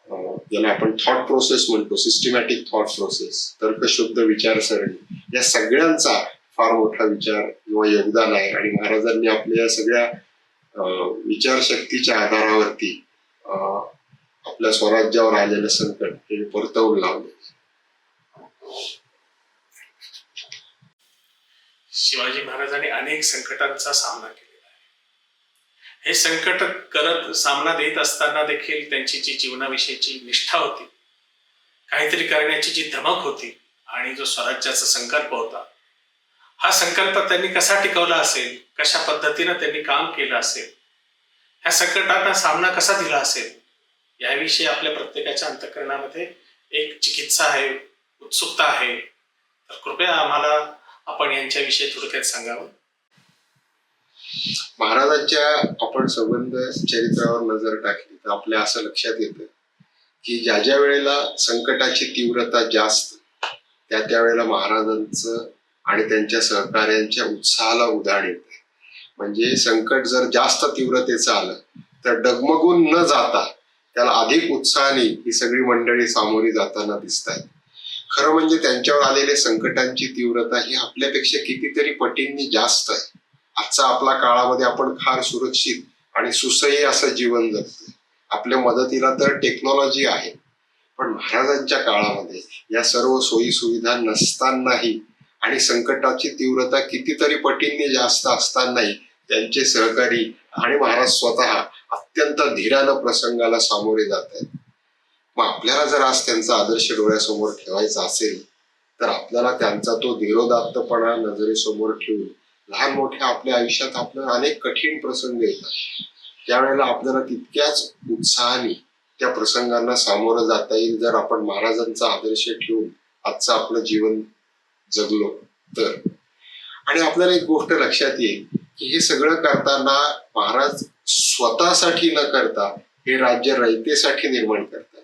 B: ज्याला आपण थॉट प्रोसेस म्हणतो, सिस्टमॅटिक थॉट प्रोसेस, तर्कशुद्ध विचारसरणी, या सगळ्यांचा फार मोठा विचार किंवा योगदान आहे आणि महाराजांनी आपल्या सगळ्या विचारशक्तीच्या आधारावरती आपल्या स्वराज्यावर आलेलं संकट हे परतवून लावले.
A: शिवाजी महाराजांनी अनेक संकटांचा सामना केलेला आहे. हे संकट करत सामना देत असताना देखील त्यांची जी जीवनाविषयीची निष्ठा होती, काहीतरी करण्याची जी धमक होती आणि जो स्वराज्याचा संकल्प होता, हा संकल्प त्यांनी कसा टिकवला असेल, कशा पद्धतीनं त्यांनी काम केलं असेल, ह्या संकटांना सामना कसा दिला असेल, याविषयी आपल्या प्रत्येकाच्या अंतःकरणामध्ये एक चिकित्सा आहे, उत्सुकता आहे. तर कृपया आम्हाला आपण यांच्याविषयी थोडक्यात सांगावं.
B: महाराजांच्या आपण संबंध चरित्रावर नजर टाकली तर आपल्या असं लक्षात येतं की ज्या ज्या वेळेला संकटाची तीव्रता जास्त त्यावेळेला महाराजांचं आणि त्यांच्या सहकार्यांच्या उत्साहाला उधाण येते. म्हणजे संकट जर जास्त तीव्रतेचं आलं तर डगमगून न जाता त्याला अधिक उत्साहाने ही सगळी मंडळी सामोरी जाताना दिसत आहेत. खरं म्हणजे त्यांच्यावर आलेल्या संकटांची तीव्रता ही आपल्यापेक्षा कितीतरी पटींनी जास्त आहे. आजचा आपला काळामध्ये आपण फार सुरक्षित आणि सुसह्य असं जीवन जगतोय. आपल्या मदतीला तर टेक्नॉलॉजी आहे, पण महाराजांच्या काळामध्ये या सर्व सोयी सुविधा नसतानाही आणि संकटाची तीव्रता कितीतरी पटींनी जास्त असतानाही त्यांचे सहकारी आणि महाराज स्वतः अत्यंत धीरानं प्रसंगाला सामोरे जात आहेत. मग आपल्याला जर आज त्यांचा आदर्श डोळ्यासमोर ठेवायचा असेल तर आपल्याला त्यांचा तो धीरोदात्तपणा नजरेसमोर ठेवून लहान मोठ्या आपल्या आयुष्यात आपल्याला अनेक कठीण प्रसंग येतात. त्यावेळेला आपल्याला तितक्याच उत्साहाने त्या प्रसंगांना सामोरं जाता येईल जर आपण महाराजांचा आदर्श ठेवून आजचं आपलं जीवन जगलो तर. आणि आपल्याला एक गोष्ट लक्षात येईल की हे सगळं करताना महाराज स्वतःसाठी न करता हे राज्य रयतेसाठी निर्माण करतात.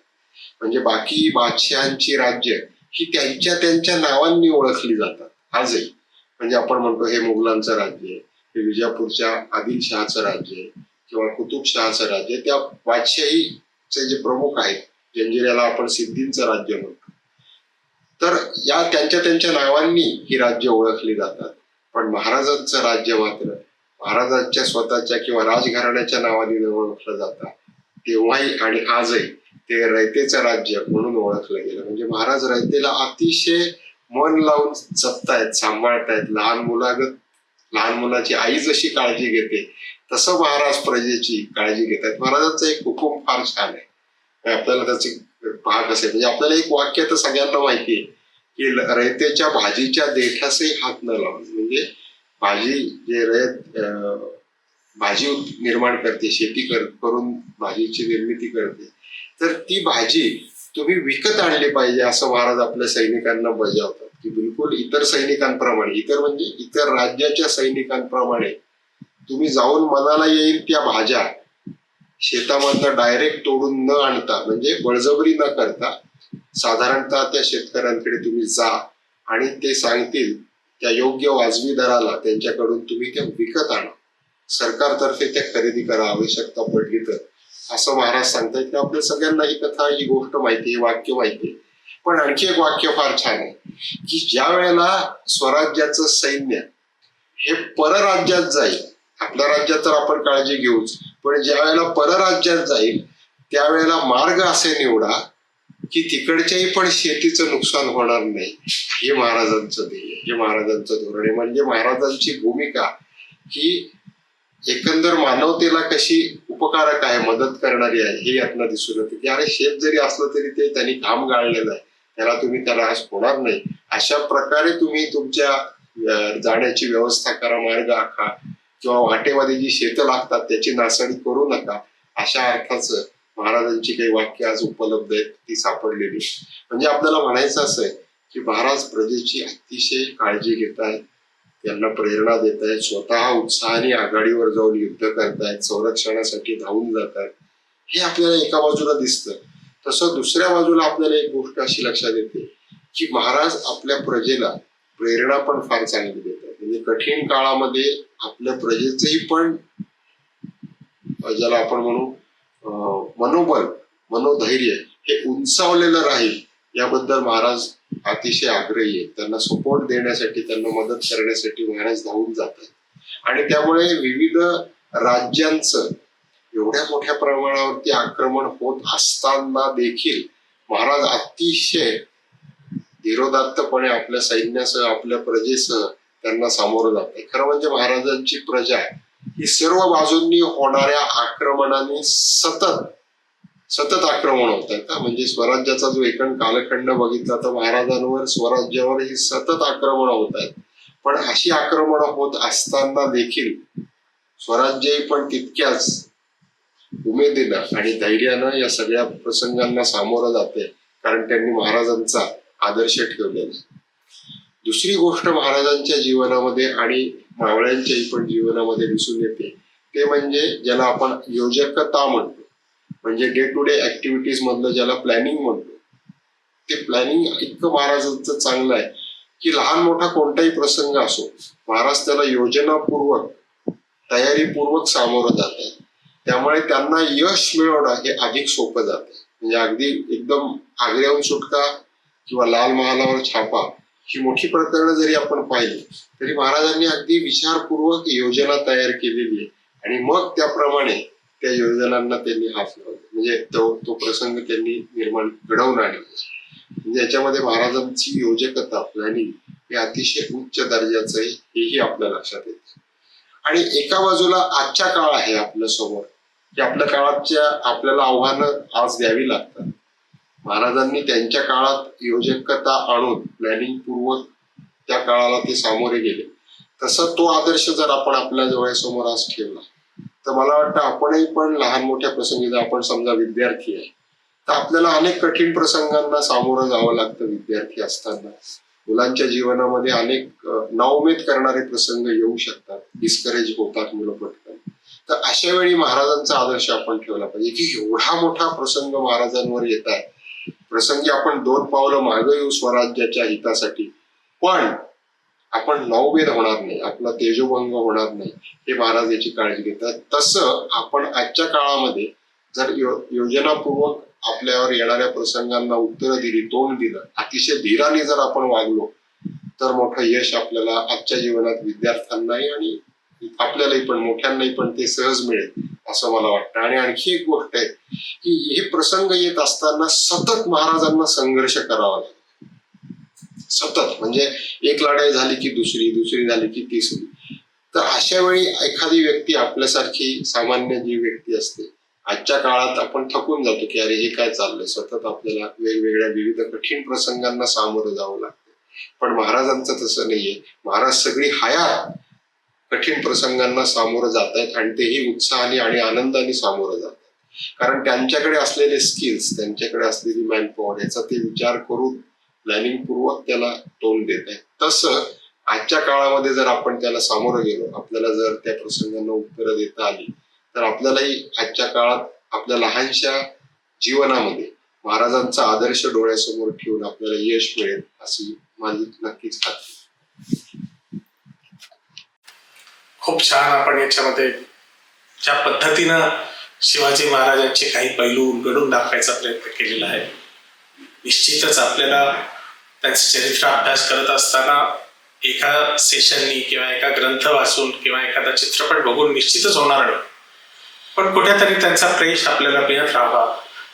B: म्हणजे बाकी बादशहांची राज्य ही त्यांच्या त्यांच्या नावांनी ओळखली जातात आजही. म्हणजे आपण म्हणतो हे मुघलांचं राज्य, हे विजापूरच्या आदिलशहाचं राज्य किंवा कुतुबशहाचं राज्य. त्या बादशाहीचे जे प्रमुख आहेत जंजिऱ्याला आपण सिद्धींचं राज्य म्हणतो. तर या त्यांच्या त्यांच्या नावांनी ही राज्य ओळखली जातात. पण महाराजांचं राज्य मात्र महाराजांच्या स्वतःच्या किंवा राजघराण्याच्या नावाने ओळखलं जातात. तेव्हाही आणि आजही ते रयतेचं राज्य म्हणून ओळखलं गेलं. म्हणजे महाराज रयतेला अतिशय मन लावून जपतायत, सांभाळतायत. लहान मुलाची आई जशी काळजी घेते तसं महाराज प्रजेची काळजी घेतात. महाराजांचा एक हुकूम फार छान आहे, आपल्याला त्याचे भाग असेल. म्हणजे आपल्याला एक वाक्य तर सगळ्यांना माहिती आहे की रयतेच्या भाजीच्या देठासही हात न लावून. म्हणजे भाजी जे रयत भाजी निर्माण करते, शेती करून भाजीची निर्मिती करते, तर ती भाजी तुम्ही विकत आणली पाहिजे असं महाराज आपल्या सैनिकांना बजावतात. की बिलकुल इतर सैनिकांप्रमाणे, इतर म्हणजे इतर राज्याच्या सैनिकांप्रमाणे तुम्ही जाऊन मनाला येईल त्या भाज्या शेतामधनं डायरेक्ट तोडून न आणता, म्हणजे बळजबरी न करता साधारणतः त्या शेतकऱ्यांकडे तुम्ही जा आणि ते सांगतील त्या योग्य वाजवी दराला त्यांच्याकडून तुम्ही त्या विकत आणा. सरकारतर्फे त्या खरेदी करा आवश्यकता पडली तर, असं महाराज सांगतायत. की आपल्या सगळ्यांना ही कथा, ही गोष्ट माहिती, हे वाक्य माहिती. पण आणखी एक वाक्य फार छान आहे की ज्या वेळेला स्वराज्याचं सैन्य हे परराज्यात जाईल, आपल्या राज्यात तर आपण काळजी घेऊच, पण ज्या वेळेला परराज्यात जाईल त्यावेळेला मार्ग असे निवडा की तिकडच्याही पण शेतीचं नुकसान होणार नाही. हे महाराजांचं ध्येय, हे महाराजांचं धोरण आहे. म्हणजे महाराजांची भूमिका ही एकंदर मानवतेला कशी उपकारक आहे, मदत करणारी आहे, हे यातनं दिसून येते. की अरे शेत जरी असलं तरी ते त्यांनी घाम गाळलेलं आहे, त्याला तुम्ही त्रास होणार नाही, अशा प्रकारे तुम्ही तुमच्या जाण्याची व्यवस्था करा, मार्ग आखा, किंवा वाटेमध्ये जी शेतं लागतात त्याची नासाडी करू नका. अशा अर्थाचं महाराजांची काही वाक्य आज उपलब्ध आहेत, ती सापडलेली. म्हणजे आपल्याला म्हणायचं असं आहे की महाराज प्रजेची अतिशय काळजी घेत आहेत, त्यांना प्रेरणा देत आहेत, स्वतः उत्साहाने आघाडीवर जाऊन युद्ध करतायत, संरक्षणासाठी धावून जात आहेत. हे आपल्याला एका बाजूला दिसतं. तसं दुसऱ्या बाजूला आपल्याला एक गोष्ट अशी लक्षात येते की महाराज आपल्या प्रजेला प्रेरणा पण फार चांगली देतात. म्हणजे कठीण काळामध्ये आपल्या प्रजेचंही पण, ज्याला आपण म्हणू मनोबल, मनोधैर्य हे उंचावलेलं राहील याबद्दल महाराज अतिशय आग्रही आहेत. त्यांना सपोर्ट देण्यासाठी, त्यांना मदत करण्यासाठी महाराज धावून जातात. आणि त्यामुळे विविध राज्यांचं एवढ्या मोठ्या प्रमाणावरती आक्रमण होत असताना देखील महाराज अतिशय धीरोदात्तपणे आपल्या सैन्यासह, आपल्या प्रजेसह त्यांना सामोरं जाते. खरं म्हणजे महाराजांची प्रजा ही सर्व बाजूंनी होणाऱ्या आक्रमणाने सतत आक्रमण होत आहेत. म्हणजे स्वराज्याचा जो एकूण कालखंड बघितला तर महाराजांवर, स्वराज्यावर ही सतत आक्रमण होत आहेत. पण अशी आक्रमण होत असताना देखील स्वराज्यही पण तितक्याच उमेदीनं आणि धैर्यानं या सगळ्या प्रसंगांना सामोरं जाते, कारण त्यांनी महाराजांचा आदर्श ठेवलेला. दुसरी गोष्ट महाराजांच्या जीवनामध्ये आणि मावळ्यांच्याही पण जीवनामध्ये दिसून येते ते म्हणजे ज्याला आपण योजकता म्हणतो. म्हणजे डे टू डे ऍक्टिव्हिटीज मधलं ज्याला प्लॅनिंग म्हणतो, ते प्लॅनिंग इतकं महाराजांचं चांगलं आहे की लहान मोठा कोणताही प्रसंग असो, महाराज त्याला योजनापूर्वक तयारीपूर्वक सामोरं जात आहेत. त्यामुळे त्यांना यश मिळवणं हे अधिक सोपं जातं. म्हणजे अगदी एकदम आग्र्याहून सुटका किंवा लाल महालावर छापा ही मोठी प्रकरणं जरी आपण पाहिली तरी महाराजांनी अगदी विचारपूर्वक योजना तयार केलेली आहे आणि मग त्याप्रमाणे त्या योजनांना त्यांनी हात लावला. म्हणजे तो प्रसंग त्यांनी घडवून आणला. म्हणजे याच्यामध्ये महाराजांची योजकता, प्लॅनिंग हे अतिशय उच्च दर्जाचं आहे, हेही आपल्या लक्षात येतं. आणि एका बाजूला आजच्या काळ आहे आपल्या समोर, की आपल्या काळाच्या आपल्याला आव्हानं आज द्यावी लागतात. महाराजांनी त्यांच्या काळात योजकता आणून प्लॅनिंग पूर्वक त्या काळाला ते सामोरे गेले. तसं तो आदर्श जर आपण आपल्या डोळ्यासमोर आज ठेवला तर मला वाटतं आपणही पण लहान मोठ्या प्रसंगी, जर आपण समजा विद्यार्थी आहे तर आपल्याला अनेक कठीण प्रसंगांना सामोरं जावं लागतं. विद्यार्थी असताना मुलांच्या जीवनामध्ये अनेक नाउमेद करणारे प्रसंग येऊ शकतात, डिस्करेज होतात मुलं पटकन. तर अशा वेळी महाराजांचा आदर्श आपण ठेवला पाहिजे की एवढा मोठा प्रसंग महाराजांवर येत आहे, प्रसंगी आपण 2 पावलं मागे येऊ स्वराज्याच्या हितासाठी, पण आपण नवभेद होणार नाही, आपला तेजोभंग होणार नाही, हे महाराज याची काळजी घेतात. तसं आपण आजच्या काळामध्ये जर योजनापूर्वक आपल्यावर येणाऱ्या प्रसंगांना उत्तरं दिली, तोंड दिलं, अतिशय धीराने जर आपण वागलो तर मोठं यश आपल्याला आजच्या जीवनात विद्यार्थ्यांनाही आणि आपल्यालाही पण, मोठ्यांनाही पण ते सहज मिळेल असं मला वाटतं. आणि आणखी एक गोष्ट आहे की हे प्रसंग येत असताना सतत महाराजांना संघर्ष करावा लागतो. सतत म्हणजे एक लढाई झाली की दुसरी झाली की तिसरी. तर अशा वेळी एखादी व्यक्ती, आपल्यासारखी सामान्य जी व्यक्ती असते, आजच्या काळात आपण थकून जातो की अरे हे काय चाललंय, सतत आपल्याला वेगवेगळ्या विविध कठीण प्रसंगांना सामोरं जावं लागतं. पण महाराजांचं तसं नाहीये. महाराज सगळी हयात कठीण प्रसंगांना सामोरं जात आहेत आणि तेही उत्साहाने आणि आनंदाने सामोरं जात आहेत. कारण त्यांच्याकडे असलेले स्किल्स, त्यांच्याकडे असलेली मॅनपॉवर, याचा ते विचार करून प्लॅनिंग पूर्वक त्याला तोंड देत आहेत. तसं आजच्या काळामध्ये जर आपण त्याला सामोरं गेलो, आपल्याला जर त्या प्रसंगांना उत्तरं देता आली तर आपल्यालाही आजच्या काळात आपल्या लहानशा जीवनामध्ये महाराजांचा आदर्श डोळ्यासमोर ठेवून आपल्याला यश मिळेल अशी माझी नक्कीच खात्री.
A: खूप छान आपण याच्यामध्ये ज्या पद्धतीनं शिवाजी महाराजांचे काही पैलू उलगडून दाखवायचा प्रयत्न केलेला आहे. निश्चितच आपल्याला त्यांचं चरित्र अभ्यास करत असताना एका सेशननी किंवा एका ग्रंथ वाचून किंवा एखादा चित्रपट बघून निश्चितच होणार नाही, पण कुठेतरी त्यांचा प्रेश आपल्याला मिळत राहावा,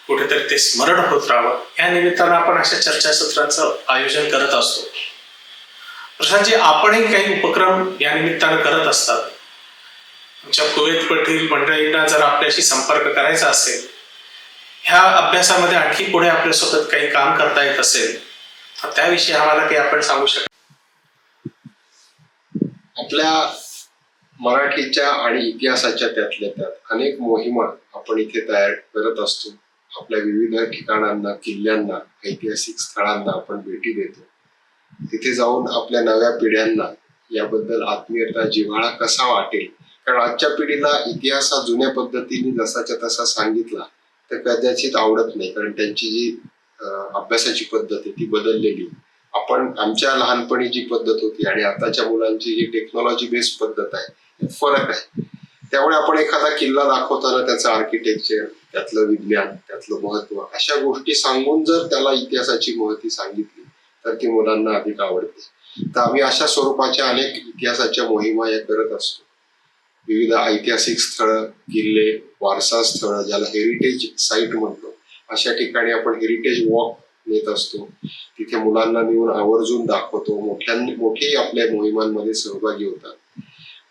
A: कुठेतरी ते स्मरण होत राहावं, या निमित्तानं आपण अशा चर्चासत्रांचं आयोजन करत असतो. प्रसादजी, आपणही काही उपक्रम या निमित्तानं करत असतात. आमच्या कुवेतमधील मंडळींना जर आपल्याशी संपर्क करायचा असेल, ह्या अभ्यासामध्ये आणखी पुढे आपल्यासोबत काही काम करता येत असेल तर त्याविषयी आम्हाला काही आपण सांगू शकता?
B: आपल्या मराठीच्या आणि इतिहासाच्या त्यातल्या त्यात अनेक मोहिमा आपण इथे तयार करत असतो. आपल्या विविध ठिकाणांना, किल्ल्यांना, ऐतिहासिक स्थळांना आपण भेटी देतो. तिथे जाऊन आपल्या नव्या पिढ्यांना याबद्दल आत्मीयता, जिव्हाळा कसा वाटेल, कारण आजच्या पिढीला इतिहास हा जुन्या पद्धतीने जसाच्या तसा सांगितला तर कदाचित आवडत नाही, कारण त्यांची जी अभ्यासाची पद्धत आहे ती बदललेली. आपण आमच्या लहानपणी जी पद्धत होती आणि आताच्या मुलांची जी टेक्नॉलॉजी बेस्ड पद्धत आहे, फरक आहे. त्यामुळे आपण एखादा किल्ला दाखवताना त्याचं आर्किटेक्चर, त्यातलं विज्ञान, त्यातलं महत्व, अशा गोष्टी सांगून जर त्याला इतिहासाची महती सांगितली तर ती मुलांना अधिक आवडते. तर आम्ही अशा स्वरूपाच्या अनेक इतिहासाच्या मोहिमा या करत असतो. विविध ऐतिहासिक स्थळं, किल्ले, वारसा स्थळं, ज्याला हेरिटेज साईट म्हणतो, अशा ठिकाणी आपण हेरिटेज वॉक नेत असतो. तिथे मुलांना नेऊन आवर्जून दाखवतो. मोठेही आपल्या मोहिमांमध्ये सहभागी होतात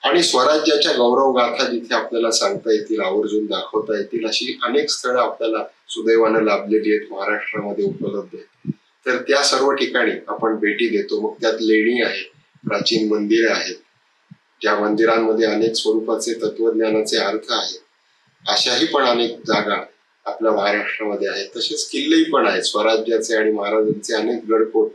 B: आणि स्वराज्याच्या गौरव गाथा जिथे आपल्याला सांगता येतील, आवर्जून दाखवता येतील, अशी अनेक स्थळं आपल्याला सुदैवानं लाभलेली आहेत, महाराष्ट्रामध्ये उपलब्ध आहेत. तर त्या सर्व ठिकाणी आपण भेटी देतो. मग त्यात लेणी आहेत, प्राचीन मंदिरे आहेत, ज्या मंदिरांमध्ये अनेक स्वरूपाचे तत्वज्ञानाचे अर्थ आहेत, अशाही पण अनेक जागा आपल्या महाराष्ट्रामध्ये आहेत. तसेच किल्लेही पण आहेत स्वराज्याचे आणि महाराजांचे अनेक गडकोट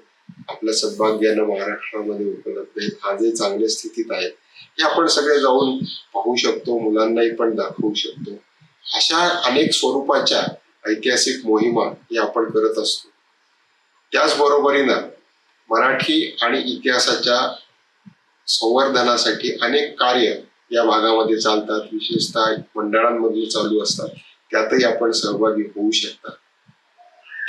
B: आपल्या सद्भाग्यानं महाराष्ट्रामध्ये उपलब्ध आहेत, आजही चांगल्या स्थितीत आहेत. हे आपण सगळे जाऊन पाहू शकतो, मुलांनाही पण दाखवू शकतो. अशा अनेक स्वरूपाच्या ऐतिहासिक मोहिमा या आपण करत असतो. त्याचबरोबरीनं मराठी आणि इतिहासाच्या संवर्धनासाठी अनेक कार्य या भागामध्ये चालतात, विशेषतः मंडळांमध्ये चालू असतात. त्यातही आपण सहभागी होऊ शकता.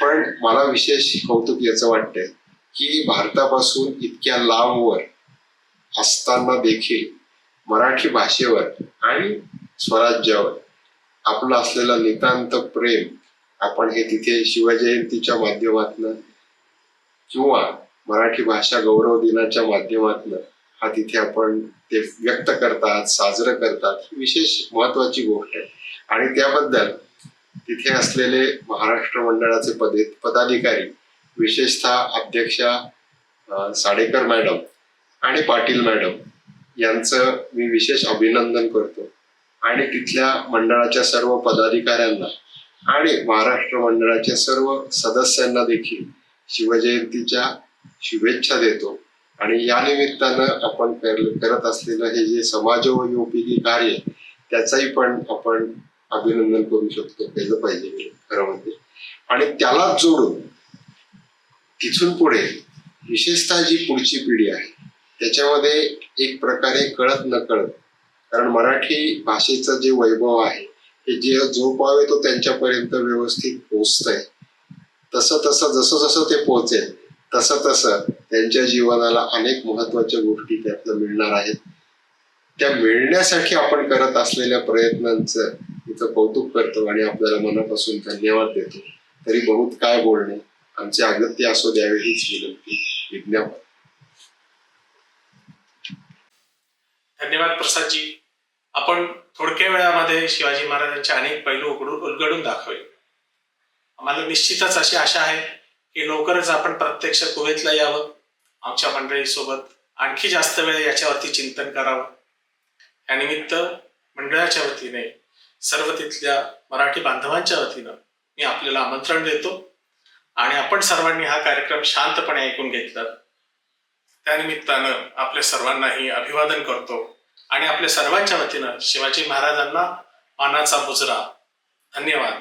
B: पण मला विशेष कौतुक याचं वाटतंय की भारतापासून इतक्या लांबवर असताना देखील मराठी भाषेवर आणि स्वराज्यावर आपलं असलेलं नितांत प्रेम आपण हे तिथे शिवजयंतीच्या माध्यमातून किंवा मराठी भाषा गौरव दिनाच्या माध्यमातून हा तिथे आपण ते व्यक्त करतात, साजरं करतात. ही विशेष महत्वाची गोष्ट आहे. आणि त्याबद्दल तिथे असलेले महाराष्ट्र मंडळाचे पदाधिकारी, विशेषतः अध्यक्षा साडेकर मॅडम आणि पाटील मॅडम यांचं मी विशेष अभिनंदन करतो. आणि तिथल्या मंडळाच्या सर्व पदाधिकाऱ्यांना आणि महाराष्ट्र मंडळाच्या सर्व सदस्यांना देखील शिवजयंतीच्या शुभेच्छा देतो. आणि या निमित्तानं आपण करत असलेलं हे जे समाजोपयोगी कार्य त्याचंही पण आपण अभिनंदन करू शकतो, केलं पाहिजे खरं म्हणजे. आणि त्याला जोडून तिथून पुढे विशेषतः जी पुढची पिढी आहे त्याच्यामध्ये एक प्रकारे कळत न कळत, कारण मराठी भाषेचं जे वैभव आहे हे जे जोपावे तो त्यांच्यापर्यंत व्यवस्थित पोहोचतंय. जसं जसं ते पोहोचेल तसं त्यांच्या जीवनाला अनेक महत्वाच्या गोष्टी त्यातनं मिळणार आहेत. त्या मिळण्यासाठी आपण करत असलेल्या प्रयत्नांचं इथं कौतुक करतो आणि आपल्याला मनापासून धन्यवाद देतो. तरी बहुत काय बोलणे, आमचे अगत्य असो द्यावे हीच विनंती. विज्ञापन.
A: धन्यवाद प्रसादजी. आपण थोडक्या वेळामध्ये शिवाजी महाराजांचे अनेक पैलू उलगडून दाखवले. आम्हाला निश्चितच अशी आशा आहे की लवकरच आपण प्रत्यक्ष कुवेतला यावं, आमच्या मंडळीसोबत आणखी जास्त वेळ याच्यावरती चिंतन करावं. यानिमित्त मंडळाच्या वतीने, सर्व तिथल्या मराठी बांधवांच्या वतीनं मी आपल्याला आमंत्रण देतो आणि आपण सर्वांनी हा कार्यक्रम शांतपणे ऐकून घेतला त्यानिमित्तानं आपल्या सर्वांनाही अभिवादन करतो आणि आपल्या सर्वांच्या वतीनं शिवाजी महाराजांना मानाचा मुजरा. धन्यवाद.